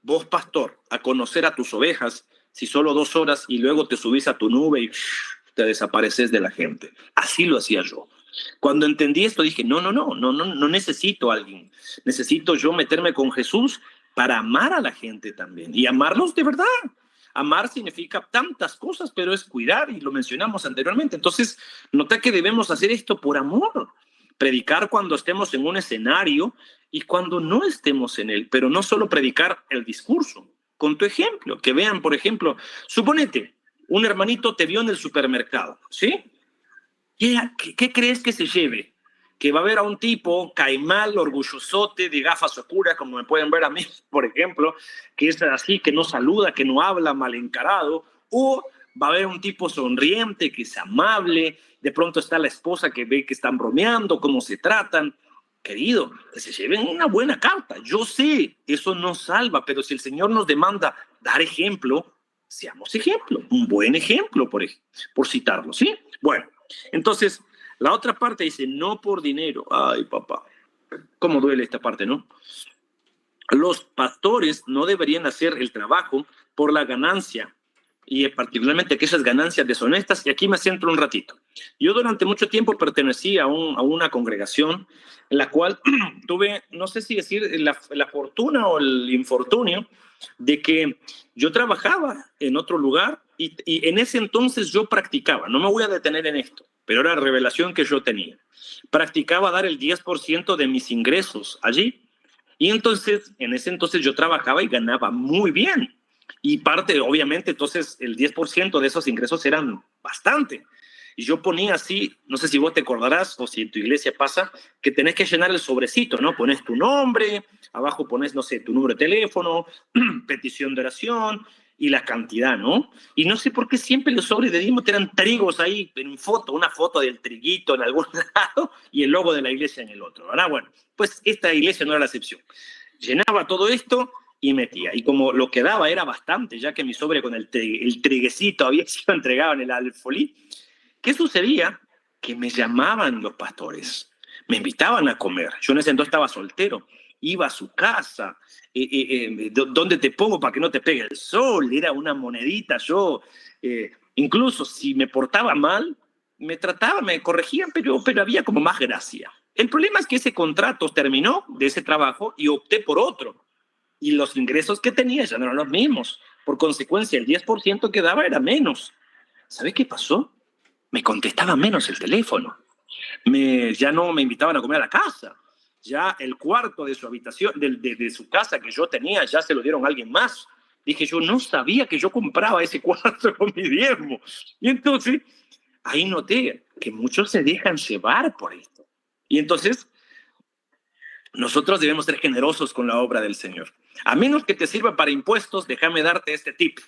vos, pastor, a conocer a tus ovejas si solo 2 horas y luego te subís a tu nube y te desapareces de la gente? Así lo hacía yo. Cuando entendí esto dije, no necesito a alguien. Necesito yo meterme con Jesús para amar a la gente también y amarlos de verdad. Amar significa tantas cosas, pero es cuidar, y lo mencionamos anteriormente. Entonces, nota que debemos hacer esto por amor. Predicar cuando estemos en un escenario y cuando no estemos en él, pero no solo predicar el discurso, con tu ejemplo, que vean, por ejemplo, suponete, un hermanito te vio en el supermercado, ¿sí? ¿Qué crees que se lleve? Que va a ver a un tipo caimán, orgullosote, de gafas oscuras, como me pueden ver a mí, por ejemplo, que es así, que no saluda, que no habla, mal encarado, o va a haber un tipo sonriente, que es amable, de pronto está la esposa que ve que están bromeando, cómo se tratan. Querido, que se lleven una buena carta. Yo sé, eso no salva, pero si el Señor nos demanda dar ejemplo, seamos ejemplo, un buen ejemplo, por citarlo, ¿sí? Bueno, entonces, la otra parte dice, no por dinero. Ay, papá, cómo duele esta parte, ¿no? los pastores no deberían hacer el trabajo por la ganancia, y particularmente aquellas ganancias deshonestas. Y aquí me centro un ratito. Yo durante mucho tiempo pertenecí a una congregación en la cual tuve, no sé si decir la fortuna o el infortunio, de que yo trabajaba en otro lugar y en ese entonces yo practicaba, no me voy a detener en esto, pero era la revelación que yo tenía. Practicaba dar el 10% de mis ingresos allí. Y entonces, en ese entonces yo trabajaba y ganaba muy bien. Y parte, obviamente, entonces el 10% de esos ingresos eran bastante. Y yo ponía así, no sé si vos te acordarás o si en tu iglesia pasa, que tenés que llenar el sobrecito, ¿no? Pones tu nombre, abajo pones, no sé, tu número de teléfono, petición de oración y la cantidad, ¿no? Y no sé por qué siempre los sobres de diezmo eran trigos ahí en foto, una foto del triguito en algún lado y el logo de la iglesia en el otro, ¿verdad? Bueno, pues esta iglesia no era la excepción. Llenaba todo esto y metía. Y como lo que daba era bastante, ya que mi sobre con el triguecito había sido entregado en el alfolí, ¿qué sucedía? Que me llamaban los pastores, me invitaban a comer. Yo en ese entonces estaba soltero, iba a su casa, ¿dónde te pongo para que no te pegue el sol? Era una monedita, yo, incluso si me portaba mal, me trataban, me corregían, pero había como más gracia. El problema es que ese contrato terminó de ese trabajo y opté por otro. Y los ingresos que tenía ya no eran los mismos. Por consecuencia, el 10% que daba era menos. ¿Sabe qué pasó? Me contestaba menos el teléfono. Ya no me invitaban a comer a la casa. Ya el cuarto de su habitación, de su casa que yo tenía, ya se lo dieron a alguien más. Dije, yo no sabía que yo compraba ese cuarto con mi diezmo. Y entonces, ahí noté que muchos se dejan llevar por esto. Y entonces, nosotros debemos ser generosos con la obra del Señor. A menos que te sirva para impuestos, déjame darte este tip.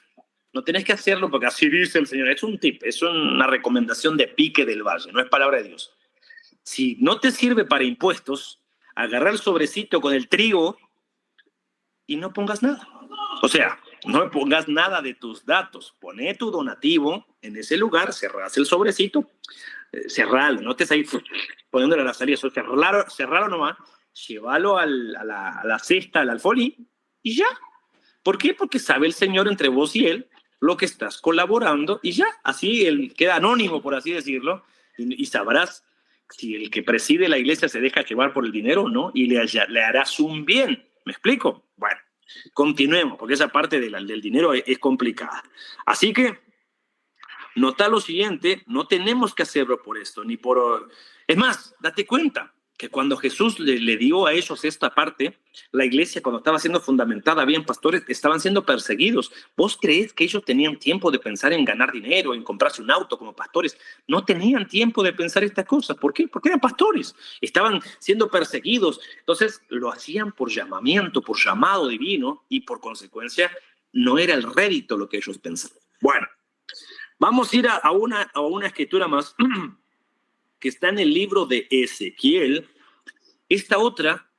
No tenés que hacerlo porque así dice el Señor. Es un tip, es una recomendación de Pique del Valle, no es palabra de Dios. Si no te sirve para impuestos, agarra el sobrecito con el trigo y no pongas nada. O sea, no pongas nada de tus datos. Poné tu donativo en ese lugar, cerrás el sobrecito, cerralo, no te estés ahí poniéndole a la salida, cerralo nomás, llévalo a la cesta, al alfolí y ya. ¿Por qué? Porque sabe el Señor entre vos y Él lo que estás colaborando y ya. Así Él queda anónimo, por así decirlo, y sabrás si el que preside la iglesia se deja llevar por el dinero o no, y le harás un bien. ¿Me explico? Bueno, continuemos, porque esa parte del dinero es complicada. Así que, nota lo siguiente, no tenemos que hacerlo por esto, ni por... Es más, date cuenta que cuando Jesús le dio a ellos esta parte, la iglesia cuando estaba siendo fundamentada, habían pastores que estaban siendo perseguidos. ¿Vos creés que ellos tenían tiempo de pensar en ganar dinero, en comprarse un auto como pastores? No tenían tiempo de pensar estas cosas. ¿Por qué? Porque eran pastores. Estaban siendo perseguidos. Entonces lo hacían por llamamiento, por llamado divino, y por consecuencia no era el rédito lo que ellos pensaban. Bueno, vamos a ir a una escritura más que está en el libro de Ezequiel. Esta otra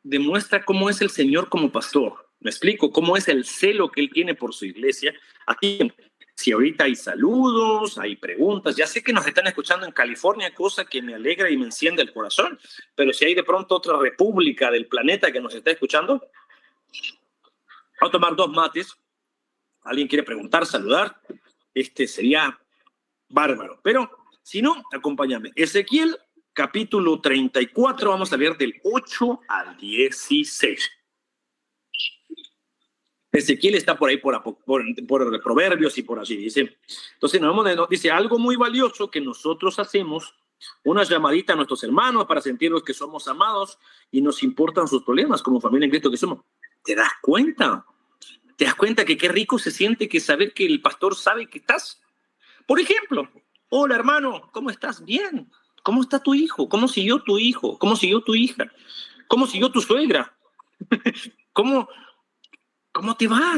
demuestra cómo es el Señor como pastor. Me explico, cómo es el celo que Él tiene por su iglesia. Aquí, si ahorita hay saludos, hay preguntas, ya sé que nos están escuchando en California, cosa que me alegra y me enciende el corazón, pero si hay de pronto otra república del planeta que nos está escuchando, voy a tomar 2 mates. ¿Alguien quiere preguntar, saludar? Sería bárbaro, pero... Si no, acompáñame. Ezequiel, capítulo 34, vamos a leer del 8 al 16. Ezequiel está por ahí, por Proverbios y por allí. Dice, entonces dice, algo muy valioso que nosotros hacemos, una llamadita a nuestros hermanos para sentirnos que somos amados y nos importan sus problemas como familia en Cristo que somos. ¿Te das cuenta? ¿Te das cuenta que qué rico se siente que saber que el pastor sabe que estás? Por ejemplo... Hola, hermano, ¿cómo estás? Bien. ¿Cómo está tu hijo? ¿Cómo siguió tu hijo? ¿Cómo siguió tu hija? ¿Cómo siguió tu suegra? ¿Cómo te va?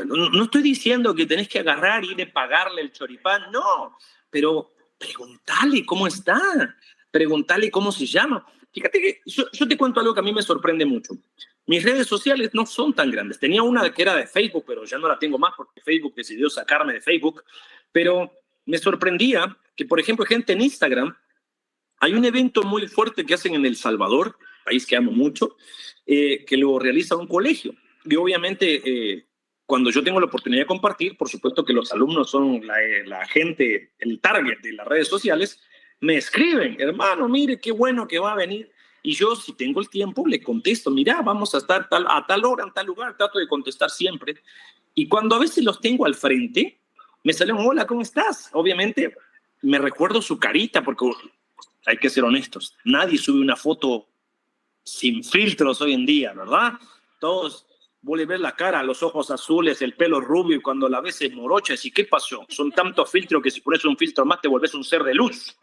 No estoy diciendo que tenés que agarrar y ir a pagarle el choripán, no. Pero pregúntale cómo está. Pregúntale cómo se llama. Fíjate que yo te cuento algo que a mí me sorprende mucho. Mis redes sociales no son tan grandes. Tenía una que era de Facebook, pero ya no la tengo más porque Facebook decidió sacarme de Facebook. Pero... me sorprendía que, por ejemplo, gente en Instagram, hay un evento muy fuerte que hacen en El Salvador, país que amo mucho, que lo realiza un colegio. Y obviamente, cuando yo tengo la oportunidad de compartir, por supuesto que los alumnos son la gente, el target de las redes sociales, me escriben, hermano, mire qué bueno que va a venir. Y yo, si tengo el tiempo, le contesto, mira, vamos a estar a tal hora, en tal lugar, trato de contestar siempre. Y cuando a veces los tengo al frente, me salen, hola, ¿cómo estás? Obviamente, me recuerdo su carita, porque hay que ser honestos, nadie sube una foto sin filtros hoy en día, ¿verdad? Todos, vos le ves la cara, los ojos azules, el pelo rubio, y cuando la ves es morocha, y ¿qué pasó? Son tantos filtros que si pones un filtro más te volvés un ser de luz.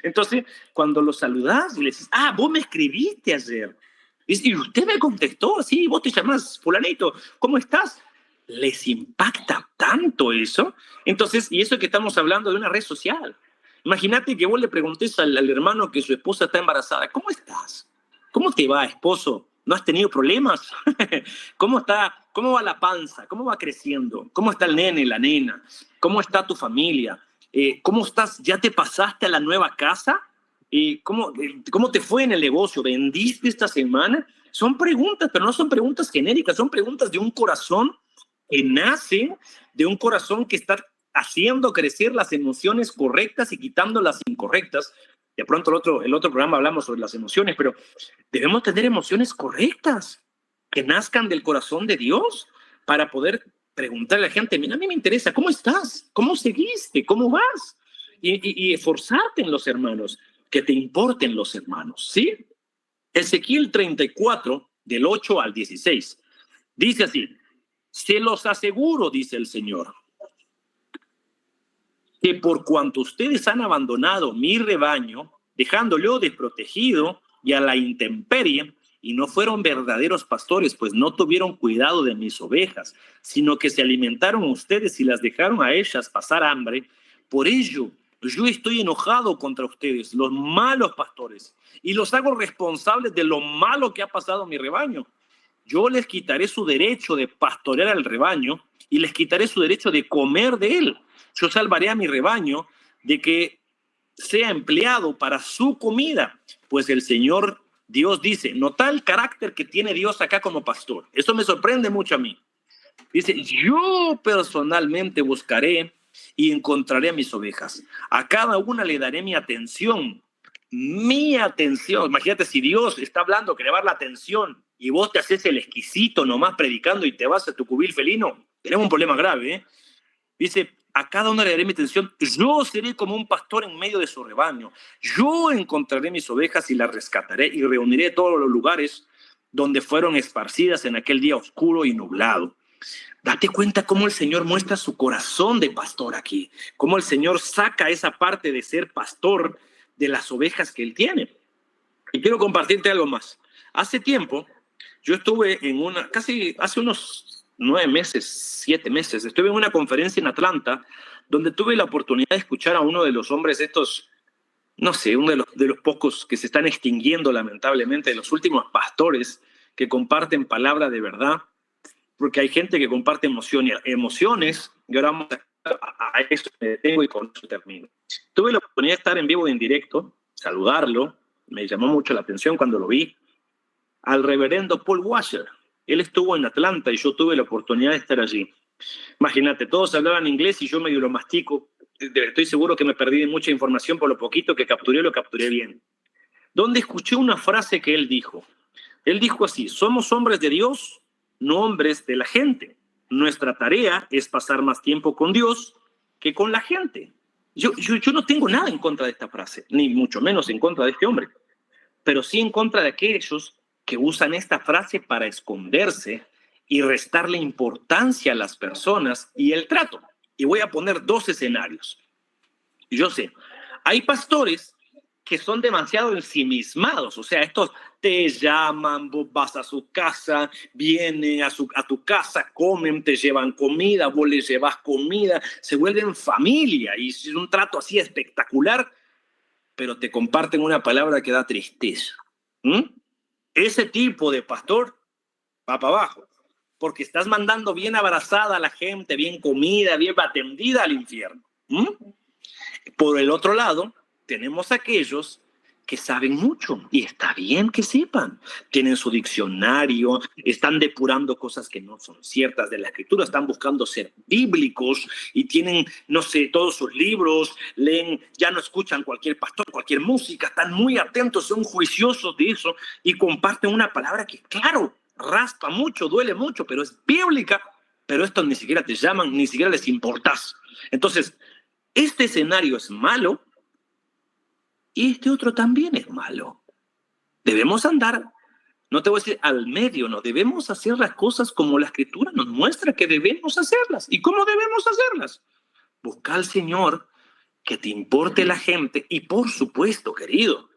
Entonces, cuando los saludás y le dices, vos me escribiste ayer, y usted me contestó, sí, vos te llamás fulanito, ¿cómo estás? Les impacta tanto eso. Entonces, y eso que estamos hablando de una red social. Imagínate que vos le preguntes al hermano que su esposa está embarazada, ¿cómo estás? ¿Cómo te va, esposo? ¿No has tenido problemas? ¿Cómo está? ¿Cómo va la panza? ¿Cómo va creciendo? ¿Cómo está el nene, la nena? ¿Cómo está tu familia? ¿Cómo estás? ¿Ya te pasaste a la nueva casa? ¿Cómo te fue en el negocio? ¿Vendiste esta semana? Son preguntas, pero no son preguntas genéricas, son preguntas de un corazón que nace, de un corazón que está haciendo crecer las emociones correctas y quitando las incorrectas. De pronto el otro programa hablamos sobre las emociones, pero debemos tener emociones correctas que nazcan del corazón de Dios para poder preguntarle a la gente, mira, a mí me interesa, ¿cómo estás? ¿Cómo seguiste? ¿Cómo vas? Y esforzarte en los hermanos, que te importen los hermanos, ¿sí? Ezequiel 34, del 8 al 16, dice así, se los aseguro, dice el Señor, que por cuanto ustedes han abandonado mi rebaño, dejándolo desprotegido y a la intemperie, y no fueron verdaderos pastores, pues no tuvieron cuidado de mis ovejas, sino que se alimentaron ustedes y las dejaron a ellas pasar hambre, por ello yo estoy enojado contra ustedes, los malos pastores, y los hago responsables de lo malo que ha pasado a mi rebaño. Yo les quitaré su derecho de pastorear al rebaño y les quitaré su derecho de comer de él. Yo salvaré a mi rebaño de que sea empleado para su comida, pues el Señor Dios dice, nota el carácter que tiene Dios acá como pastor. Eso me sorprende mucho a mí. Dice, yo personalmente buscaré y encontraré a mis ovejas. A cada una le daré mi atención. Mi atención. Imagínate si Dios está hablando que le va a dar la atención y vos te haces el exquisito nomás predicando y te vas a tu cubil felino. Tenemos un problema grave, ¿eh? Dice, a cada uno le daré mi atención. Yo seré como un pastor en medio de su rebaño. Yo encontraré mis ovejas y las rescataré y reuniré todos los lugares donde fueron esparcidas en aquel día oscuro y nublado. Date cuenta cómo el Señor muestra su corazón de pastor aquí. Cómo el Señor saca esa parte de ser pastor de las ovejas que Él tiene. Y quiero compartirte algo más. Hace tiempo, yo estuve hace unos 9 meses, 7 meses, estuve en una conferencia en Atlanta donde tuve la oportunidad de escuchar a uno de los hombres estos, no sé, uno de los pocos que se están extinguiendo lamentablemente, de los últimos pastores que comparten palabra de verdad, porque hay gente que comparte emociones, y ahora vamos a eso me detengo y con eso termino. Tuve la oportunidad de estar en vivo y en directo, saludarlo, me llamó mucho la atención cuando lo vi, al reverendo Paul Washer. Él estuvo en Atlanta y yo tuve la oportunidad de estar allí. Imagínate, todos hablaban inglés y yo medio lo mastico. Estoy seguro que me perdí de mucha información, por lo poquito que capturé, lo capturé bien. Donde escuché una frase que él dijo. Él dijo así, somos hombres de Dios, no hombres de la gente. Nuestra tarea es pasar más tiempo con Dios que con la gente. Yo no tengo nada en contra de esta frase, ni mucho menos en contra de este hombre, pero sí en contra de aquellos que usan esta frase para esconderse y restarle importancia a las personas y el trato. Y voy a poner 2 escenarios. Yo sé, hay pastores que son demasiado ensimismados, o sea, estos te llaman, vos vas a su casa, vienen a tu casa, comen, te llevan comida, vos les llevas comida, se vuelven familia y es un trato así espectacular, pero te comparten una palabra que da tristeza. Ese tipo de pastor va para abajo, porque estás mandando bien abrazada a la gente, bien comida, bien atendida al infierno. Por el otro lado, tenemos aquellos que saben mucho y está bien que sepan. Tienen su diccionario, están depurando cosas que no son ciertas de la escritura, están buscando ser bíblicos y tienen, no sé, todos sus libros, leen, ya no escuchan cualquier pastor, cualquier música, están muy atentos, son juiciosos de eso y comparten una palabra que, claro, raspa mucho, duele mucho, pero es bíblica, pero estos ni siquiera te llaman, ni siquiera les importás. Entonces, este escenario es malo y este otro también es malo. Debemos andar, no te voy a decir al medio, no, debemos hacer las cosas como la Escritura nos muestra que debemos hacerlas. ¿Y cómo debemos hacerlas? Busca al Señor, que te importe la gente y por supuesto, querido,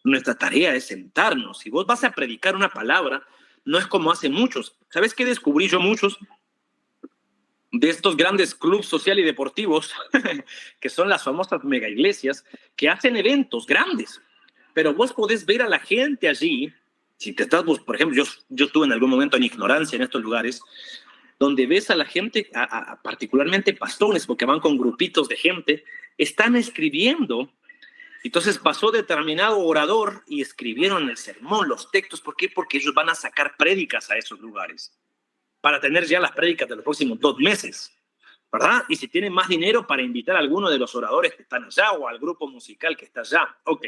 nuestra tarea es sentarnos. Si vos vas a predicar una palabra, no es como hacen muchos. ¿Sabes qué descubrí yo muchos? De estos grandes clubes social y deportivos, que son las famosas mega iglesias, que hacen eventos grandes, pero vos podés ver a la gente allí, si te estás, por ejemplo, yo estuve en algún momento en ignorancia en estos lugares, donde ves a la gente, particularmente pastores, porque van con grupitos de gente, están escribiendo. Entonces pasó determinado orador y escribieron el sermón, los textos. ¿Por qué? Porque ellos van a sacar prédicas a esos lugares, para tener ya las prédicas de los próximos 2 meses, ¿verdad? Y si tienen más dinero para invitar a alguno de los oradores que están allá o al grupo musical que está allá. Ok,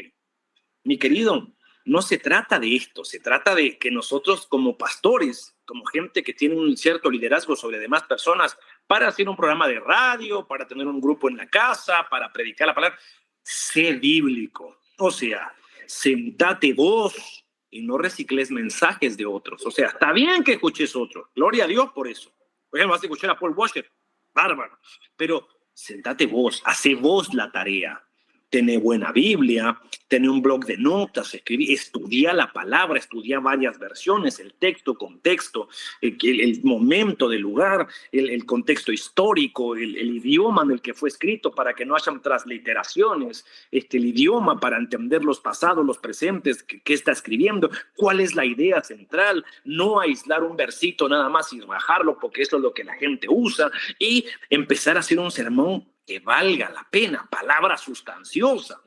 mi querido, no se trata de esto, se trata de que nosotros como pastores, como gente que tiene un cierto liderazgo sobre demás personas, para hacer un programa de radio, para tener un grupo en la casa, para predicar la palabra, sé bíblico. O sea, sentate vos y no recicles mensajes de otros. O sea, está bien que escuches otro. Gloria a Dios por eso. Por ejemplo, vas a escuchar a Paul Washer. Bárbaro. Pero sentate vos, hace vos la tarea. Tené buena Biblia, tené un blog de notas, escribí, estudia la palabra, estudia varias versiones, el texto, contexto, el momento del lugar, el contexto histórico, el idioma en el que fue escrito para que no hayan transliteraciones, el idioma para entender los pasados, los presentes, qué está escribiendo, cuál es la idea central, no aislar un versito nada más y bajarlo porque eso es lo que la gente usa y empezar a hacer un sermón que valga la pena, palabra sustanciosa.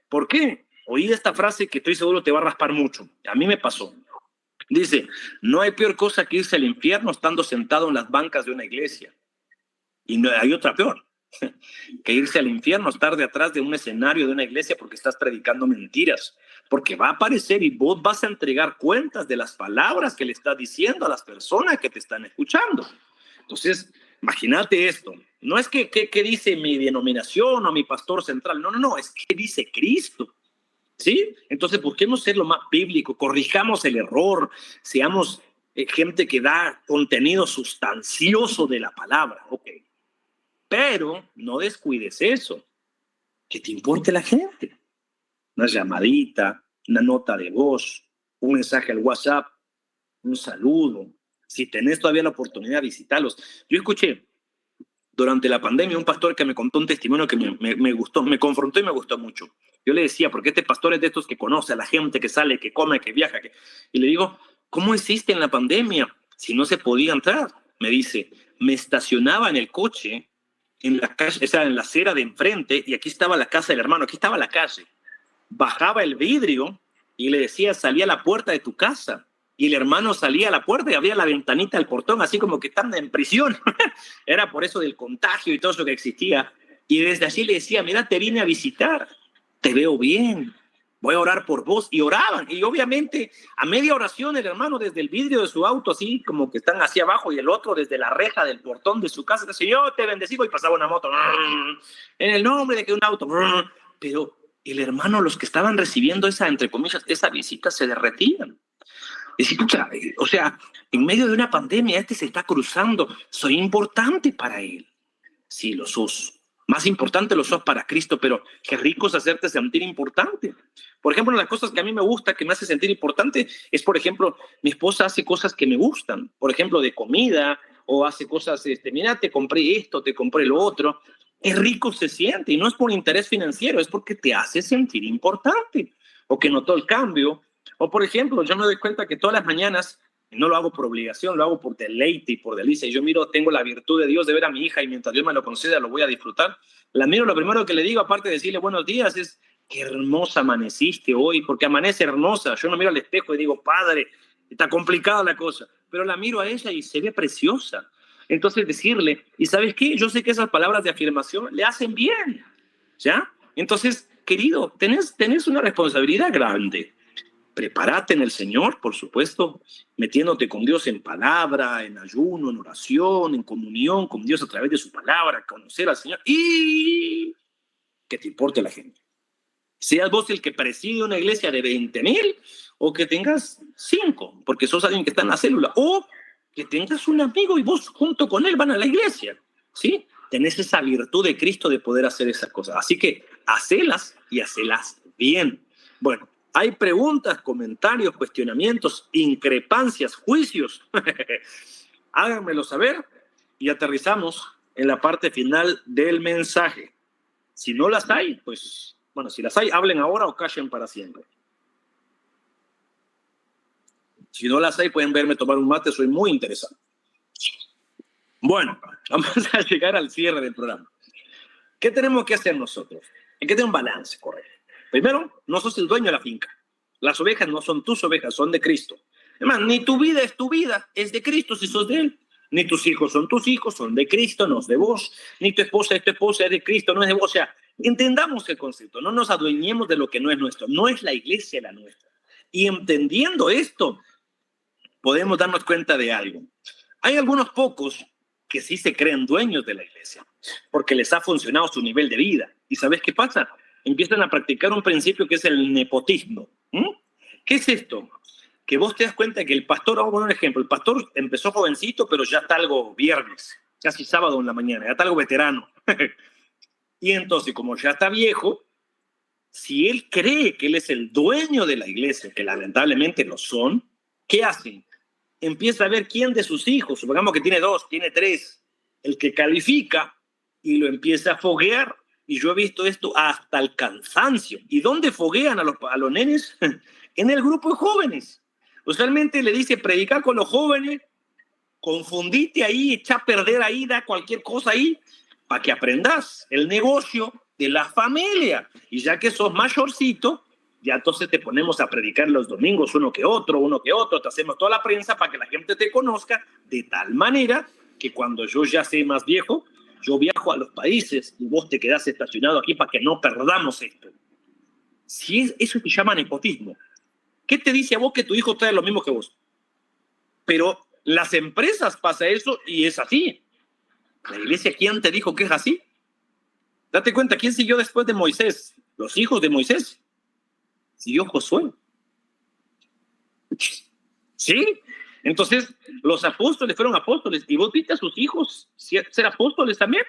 ¿Por qué? Oí esta frase que estoy seguro te va a raspar mucho. A mí me pasó. Dice, no hay peor cosa que irse al infierno estando sentado en las bancas de una iglesia. Y no hay otra peor, que irse al infierno, estar detrás de un escenario de una iglesia porque estás predicando mentiras. Porque va a aparecer y vos vas a entregar cuentas de las palabras que le estás diciendo a las personas que te están escuchando. Entonces, imagínate esto. No es que dice mi denominación o mi pastor central. No, es que dice Cristo. ¿Sí? Entonces busquemos ser lo más bíblico, corrijamos el error, seamos gente que da contenido sustancioso de la palabra. Ok. Pero no descuides eso. Que te importe la gente. Una llamadita, una nota de voz, un mensaje al WhatsApp, un saludo. Si tenés todavía la oportunidad, visitarlos. Yo escuché durante la pandemia un pastor que me contó un testimonio que me gustó, me confrontó y me gustó mucho. Yo le decía, porque este pastor es de estos que conoce a la gente, que sale, que come, que viaja. Y le digo, ¿cómo hiciste en la pandemia si no se podía entrar? Me dice, me estacionaba en el coche, en la calle, o sea, en la acera de enfrente, y aquí estaba la casa del hermano, aquí estaba la calle. Bajaba el vidrio y le decía, salí a la puerta de tu casa. Y el hermano salía a la puerta y abría la ventanita del portón, así como que están en prisión. Era por eso del contagio y todo eso que existía. Y desde allí le decía, mira, te vine a visitar, te veo bien, voy a orar por vos. Y oraban. Y obviamente, a media oración, el hermano desde el vidrio de su auto, así como que están hacia abajo, y el otro desde la reja del portón de su casa, decía, yo te bendigo, y pasaba una moto. En el nombre de que un auto. Pero el hermano, los que estaban recibiendo esa, entre comillas, esa visita, se derretían. O sea, en medio de una pandemia, se está cruzando. Soy importante para él. Sí, lo sos. Más importante lo sos para Cristo, pero qué rico es hacerte sentir importante. Por ejemplo, una de las cosas que a mí me gusta, que me hace sentir importante, es, por ejemplo, mi esposa hace cosas que me gustan. Por ejemplo, de comida, o hace cosas, mira, te compré esto, te compré lo otro. Es rico se siente, y no es por interés financiero, es porque te hace sentir importante. O que notó el cambio. O, por ejemplo, yo me doy cuenta que todas las mañanas, no lo hago por obligación, lo hago por deleite y por delicia. Y yo miro, tengo la virtud de Dios de ver a mi hija, y mientras Dios me lo conceda, lo voy a disfrutar. La miro, lo primero que le digo, aparte de decirle buenos días, es qué hermosa amaneciste hoy, porque amanece hermosa. Yo no miro al espejo y digo, padre, está complicada la cosa, pero la miro a ella y se ve preciosa. Entonces decirle, ¿y sabes qué? Yo sé que esas palabras de afirmación le hacen bien, ¿ya? Entonces, querido, tenés una responsabilidad grande. Prepárate en el Señor, por supuesto, metiéndote con Dios en palabra, en ayuno, en oración, en comunión con Dios a través de su palabra, conocer al Señor y que te importe la gente. Seas vos el que preside una iglesia de 20,000 o que tengas 5, porque sos alguien que está en la célula, o que tengas un amigo y vos junto con él van a la iglesia, ¿sí? Tenés esa virtud de Cristo de poder hacer esas cosas. Así que hacelas y hacelas bien. Bueno, hay preguntas, comentarios, cuestionamientos, increpancias, juicios. Háganmelo saber y aterrizamos en la parte final del mensaje. Si no las hay, pues, bueno, si las hay, hablen ahora o callen para siempre. Si no las hay, pueden verme tomar un mate, soy muy interesante. Bueno, vamos a llegar al cierre del programa. ¿Qué tenemos que hacer nosotros? Hay que tener un balance correcto. Primero, no sos el dueño de la finca. Las ovejas no son tus ovejas, son de Cristo. Además, ni tu vida es tu vida, es de Cristo si sos de Él. Ni tus hijos, son de Cristo, no es de vos. Ni tu esposa, es de Cristo, no es de vos. O sea, entendamos el concepto, no nos adueñemos de lo que no es nuestro. No es la iglesia la nuestra. Y entendiendo esto, podemos darnos cuenta de algo. Hay algunos pocos que sí se creen dueños de la iglesia, porque les ha funcionado su nivel de vida. ¿Y sabes qué pasa? Empiezan a practicar un principio que es el nepotismo. ¿Qué es esto? Que vos te das cuenta que el pastor, vamos a poner un ejemplo, el pastor empezó jovencito, pero ya está algo viernes, casi sábado en la mañana, ya está algo veterano. Y entonces, como ya está viejo, si él cree que él es el dueño de la iglesia, que lamentablemente lo son, ¿qué hacen? Empieza a ver quién de sus hijos, supongamos que tiene 2, tiene 3, el que califica y lo empieza a foguear. Y yo he visto esto hasta el cansancio. ¿Y dónde foguean a los nenes? En el grupo de jóvenes. Usualmente le dice, predicar con los jóvenes, confundite ahí, echa a perder ahí, da cualquier cosa ahí, para que aprendas el negocio de la familia. Y ya que sos mayorcito, ya entonces te ponemos a predicar los domingos uno que otro, te hacemos toda la prensa para que la gente te conozca, de tal manera que cuando yo ya sea más viejo, yo viajo a los países y vos te quedás estacionado aquí para que no perdamos esto. Si es, eso se llama nepotismo. ¿Qué te dice a vos que tu hijo trae lo mismo que vos? Pero las empresas pasa eso y es así. La iglesia, ¿quién te dijo que es así? Date cuenta, ¿quién siguió después de Moisés? Los hijos de Moisés. Siguió Josué. ¿Sí? Entonces, los apóstoles fueron apóstoles. ¿Y vos viste a sus hijos ser apóstoles también?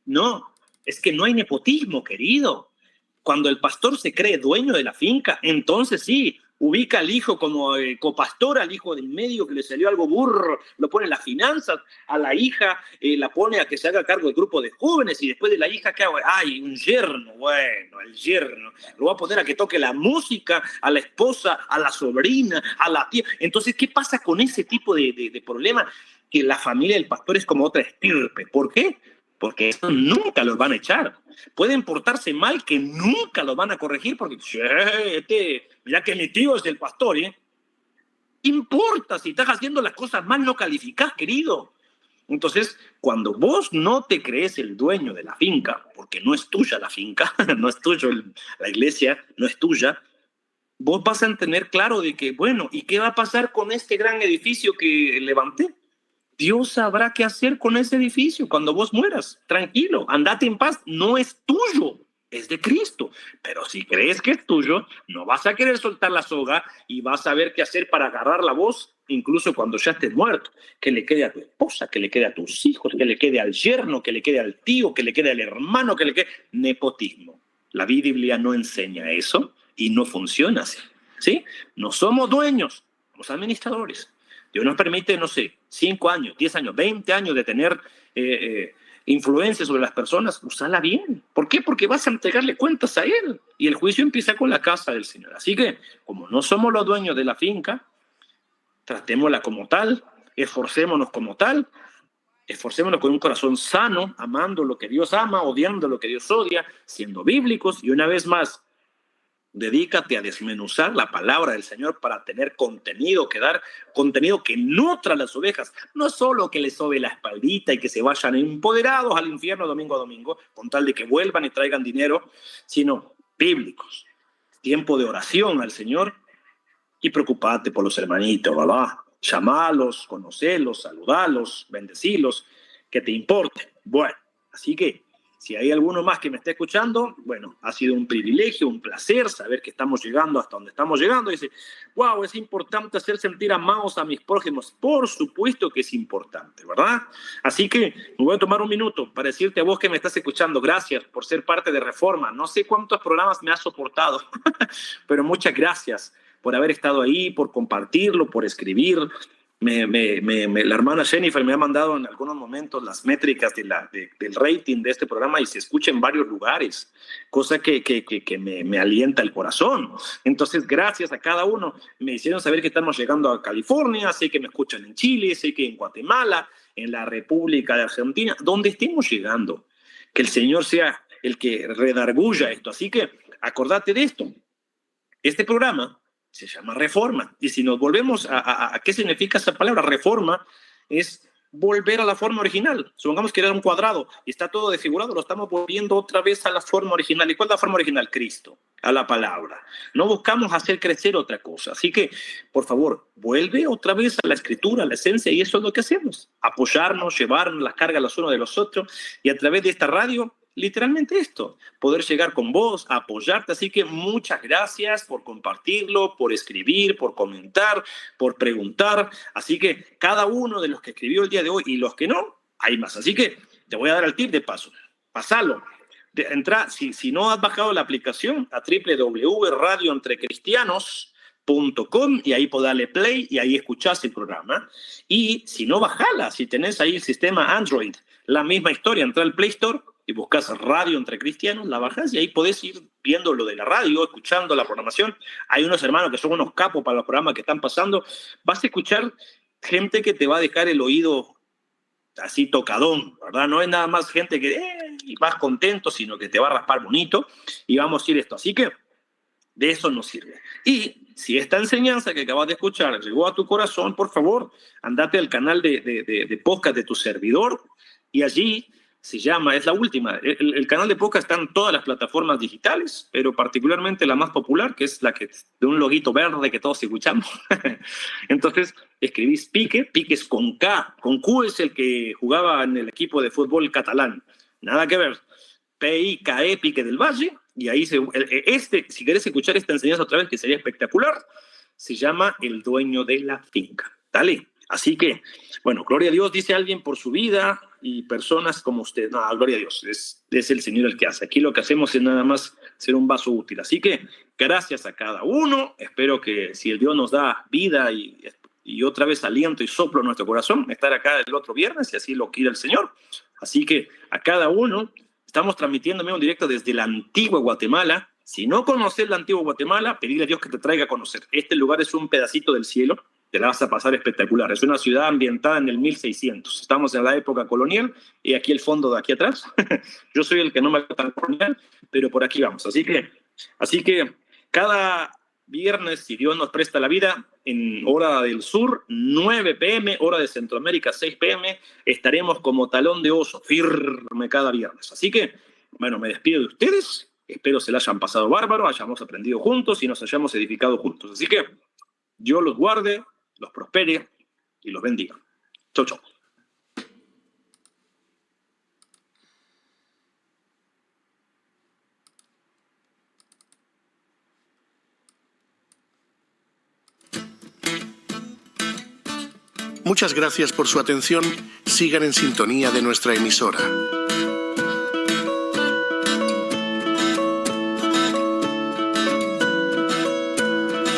No, es que no hay nepotismo, querido. Cuando el pastor se cree dueño de la finca, entonces sí, ubica al hijo como copastor, al hijo del medio que le salió algo burro, lo pone en las finanzas, a la hija la pone a que se haga cargo del grupo de jóvenes, y después de la hija, ¿qué hago? Ay, un yerno, bueno, el yerno, lo va a poner a que toque la música, a la esposa, a la sobrina, a la tía. Entonces, ¿qué pasa con ese tipo de problema? Que la familia del pastor es como otra estirpe. ¿Por qué? Porque eso nunca los van a echar. Pueden portarse mal, que nunca los van a corregir, porque mira que mi tío es el pastor, ¿eh? ¿Qué importa si estás haciendo las cosas mal? No calificás, querido. Entonces, cuando vos no te crees el dueño de la finca, porque no es tuya la finca, no es tuyo la iglesia, no es tuya, vos vas a tener claro de que, bueno, ¿y qué va a pasar con este gran edificio que levanté? Dios sabrá qué hacer con ese edificio cuando vos mueras. Tranquilo, andate en paz. No es tuyo, es de Cristo. Pero si crees que es tuyo, no vas a querer soltar la soga y vas a ver qué hacer para agarrar la voz, incluso cuando ya estés muerto. Que le quede a tu esposa, que le quede a tus hijos, que le quede al yerno, que le quede al tío, que le quede al hermano, que le quede... Nepotismo. La Biblia no enseña eso y no funciona así. ¿Sí? No somos dueños, somos administradores. Dios nos permite, no sé, 5 años, 10 años, 20 años de tener influencia sobre las personas. Usala bien. ¿Por qué? Porque vas a entregarle cuentas a Él. Y el juicio empieza con la casa del Señor. Así que, como no somos los dueños de la finca, tratémosla como tal, esforcémonos como tal, esforcémonos con un corazón sano, amando lo que Dios ama, odiando lo que Dios odia, siendo bíblicos. Y una vez más, Dedícate a desmenuzar la palabra del Señor para tener contenido, que dar contenido que nutra a las ovejas. No solo que les sobe la espaldita y que se vayan empoderados al infierno domingo a domingo, con tal de que vuelvan y traigan dinero, sino bíblicos. Tiempo de oración al Señor y preocupate por los hermanitos, ¿verdad? Llamalos, conocelos, saludalos, bendecilos, que te importe. Bueno, así que si hay alguno más que me esté escuchando, bueno, ha sido un privilegio, un placer saber que estamos llegando hasta donde estamos llegando. Dice, wow, es importante hacer sentir amados a mis prójimos. Por supuesto que es importante, ¿verdad? Así que me voy a tomar un minuto para decirte a vos que me estás escuchando, gracias por ser parte de Reforma. No sé cuántos programas me has soportado, pero muchas gracias por haber estado ahí, por compartirlo, por escribir. La hermana Jennifer me ha mandado en algunos momentos las métricas del rating de este programa y se escucha en varios lugares, cosa que me alienta el corazón. Entonces, gracias a cada uno. Me hicieron saber que estamos llegando a California, sé que me escuchan en Chile, sé que en Guatemala, en la República de Argentina, donde estemos llegando. Que el Señor sea el que redarguya esto. Así que acordate de esto. Este programa se llama Reforma. Y si nos volvemos a ¿qué significa esa palabra? Reforma es volver a la forma original. Supongamos que era un cuadrado y está todo desfigurado, lo estamos volviendo otra vez a la forma original. ¿Y cuál es la forma original? Cristo, a la palabra. No buscamos hacer crecer otra cosa. Así que, por favor, vuelve otra vez a la escritura, a la esencia, y eso es lo que hacemos. Apoyarnos, llevarnos las cargas los unos de los otros, y a través de esta radio, literalmente esto, poder llegar con vos, apoyarte. Así que muchas gracias por compartirlo, por escribir, por comentar, por preguntar. Así que cada uno de los que escribió el día de hoy y los que no, hay más. Así que te voy a dar el tip de paso. Pasalo. Entra, si no has bajado la aplicación, a www.radioentrecristianos.com y ahí podés darle play y ahí escuchás el programa. Y si no, bajala. Si tenés ahí el sistema Android, la misma historia, entra al Play Store y buscas Radio Entre Cristianos, la bajas y ahí podés ir viendo lo de la radio, escuchando la programación. Hay unos hermanos que son unos capos para los programas que están pasando. Vas a escuchar gente que te va a dejar el oído así tocadón, ¿verdad? No es nada más gente que vas contento, sino que te va a raspar bonito y vamos a ir esto. Así que de eso nos sirve. Y si esta enseñanza que acabas de escuchar llegó a tu corazón, por favor, andate al canal de podcast de tu servidor y allí se llama, es la última, el canal de podcast está en todas las plataformas digitales, pero particularmente la más popular, que es la que de un loguito verde que todos escuchamos. Entonces, escribís Pique es con K, con Q es el que jugaba en el equipo de fútbol catalán, nada que ver, P-I-K-E, Pique del Valle, y ahí si querés escuchar esta enseñanza otra vez, que sería espectacular, se llama El Dueño de la Finca. Dale. Así que, bueno, gloria a Dios, dice alguien, por su vida y personas como usted. No, gloria a Dios, es el Señor el que hace. Aquí lo que hacemos es nada más ser un vaso útil. Así que, gracias a cada uno. Espero que si el Dios nos da vida y otra vez aliento y soplo en nuestro corazón, estar acá el otro viernes, y así lo quiera el Señor. Así que, a cada uno, estamos transmitiendo en directo desde la antigua Guatemala. Si no conoces la antigua Guatemala, pedirle a Dios que te traiga a conocer. Este lugar es un pedacito del cielo. Te la vas a pasar espectacular. Es una ciudad ambientada en el 1600. Estamos en la época colonial y aquí el fondo de aquí atrás. Yo soy el que no me gusta tan colonial, pero por aquí vamos. Así que cada viernes, si Dios nos presta la vida, en hora del sur, 9 p.m., hora de Centroamérica, 6 p.m., estaremos como talón de oso, firme cada viernes. Así que, bueno, me despido de ustedes. Espero se la hayan pasado bárbaro, hayamos aprendido juntos y nos hayamos edificado juntos. Así que Dios los guarde, los prospere y los bendiga. Chau, chau. Muchas gracias por su atención. Sigan en sintonía de nuestra emisora.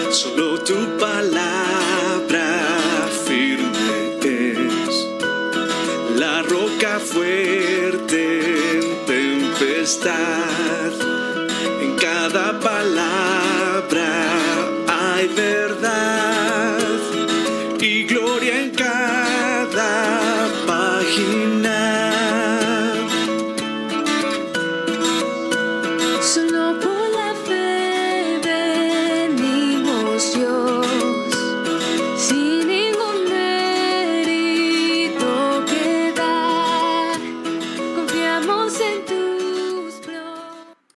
Solo tu palabra firme es la roca fuerte en tempestad. En cada palabra hay verdad.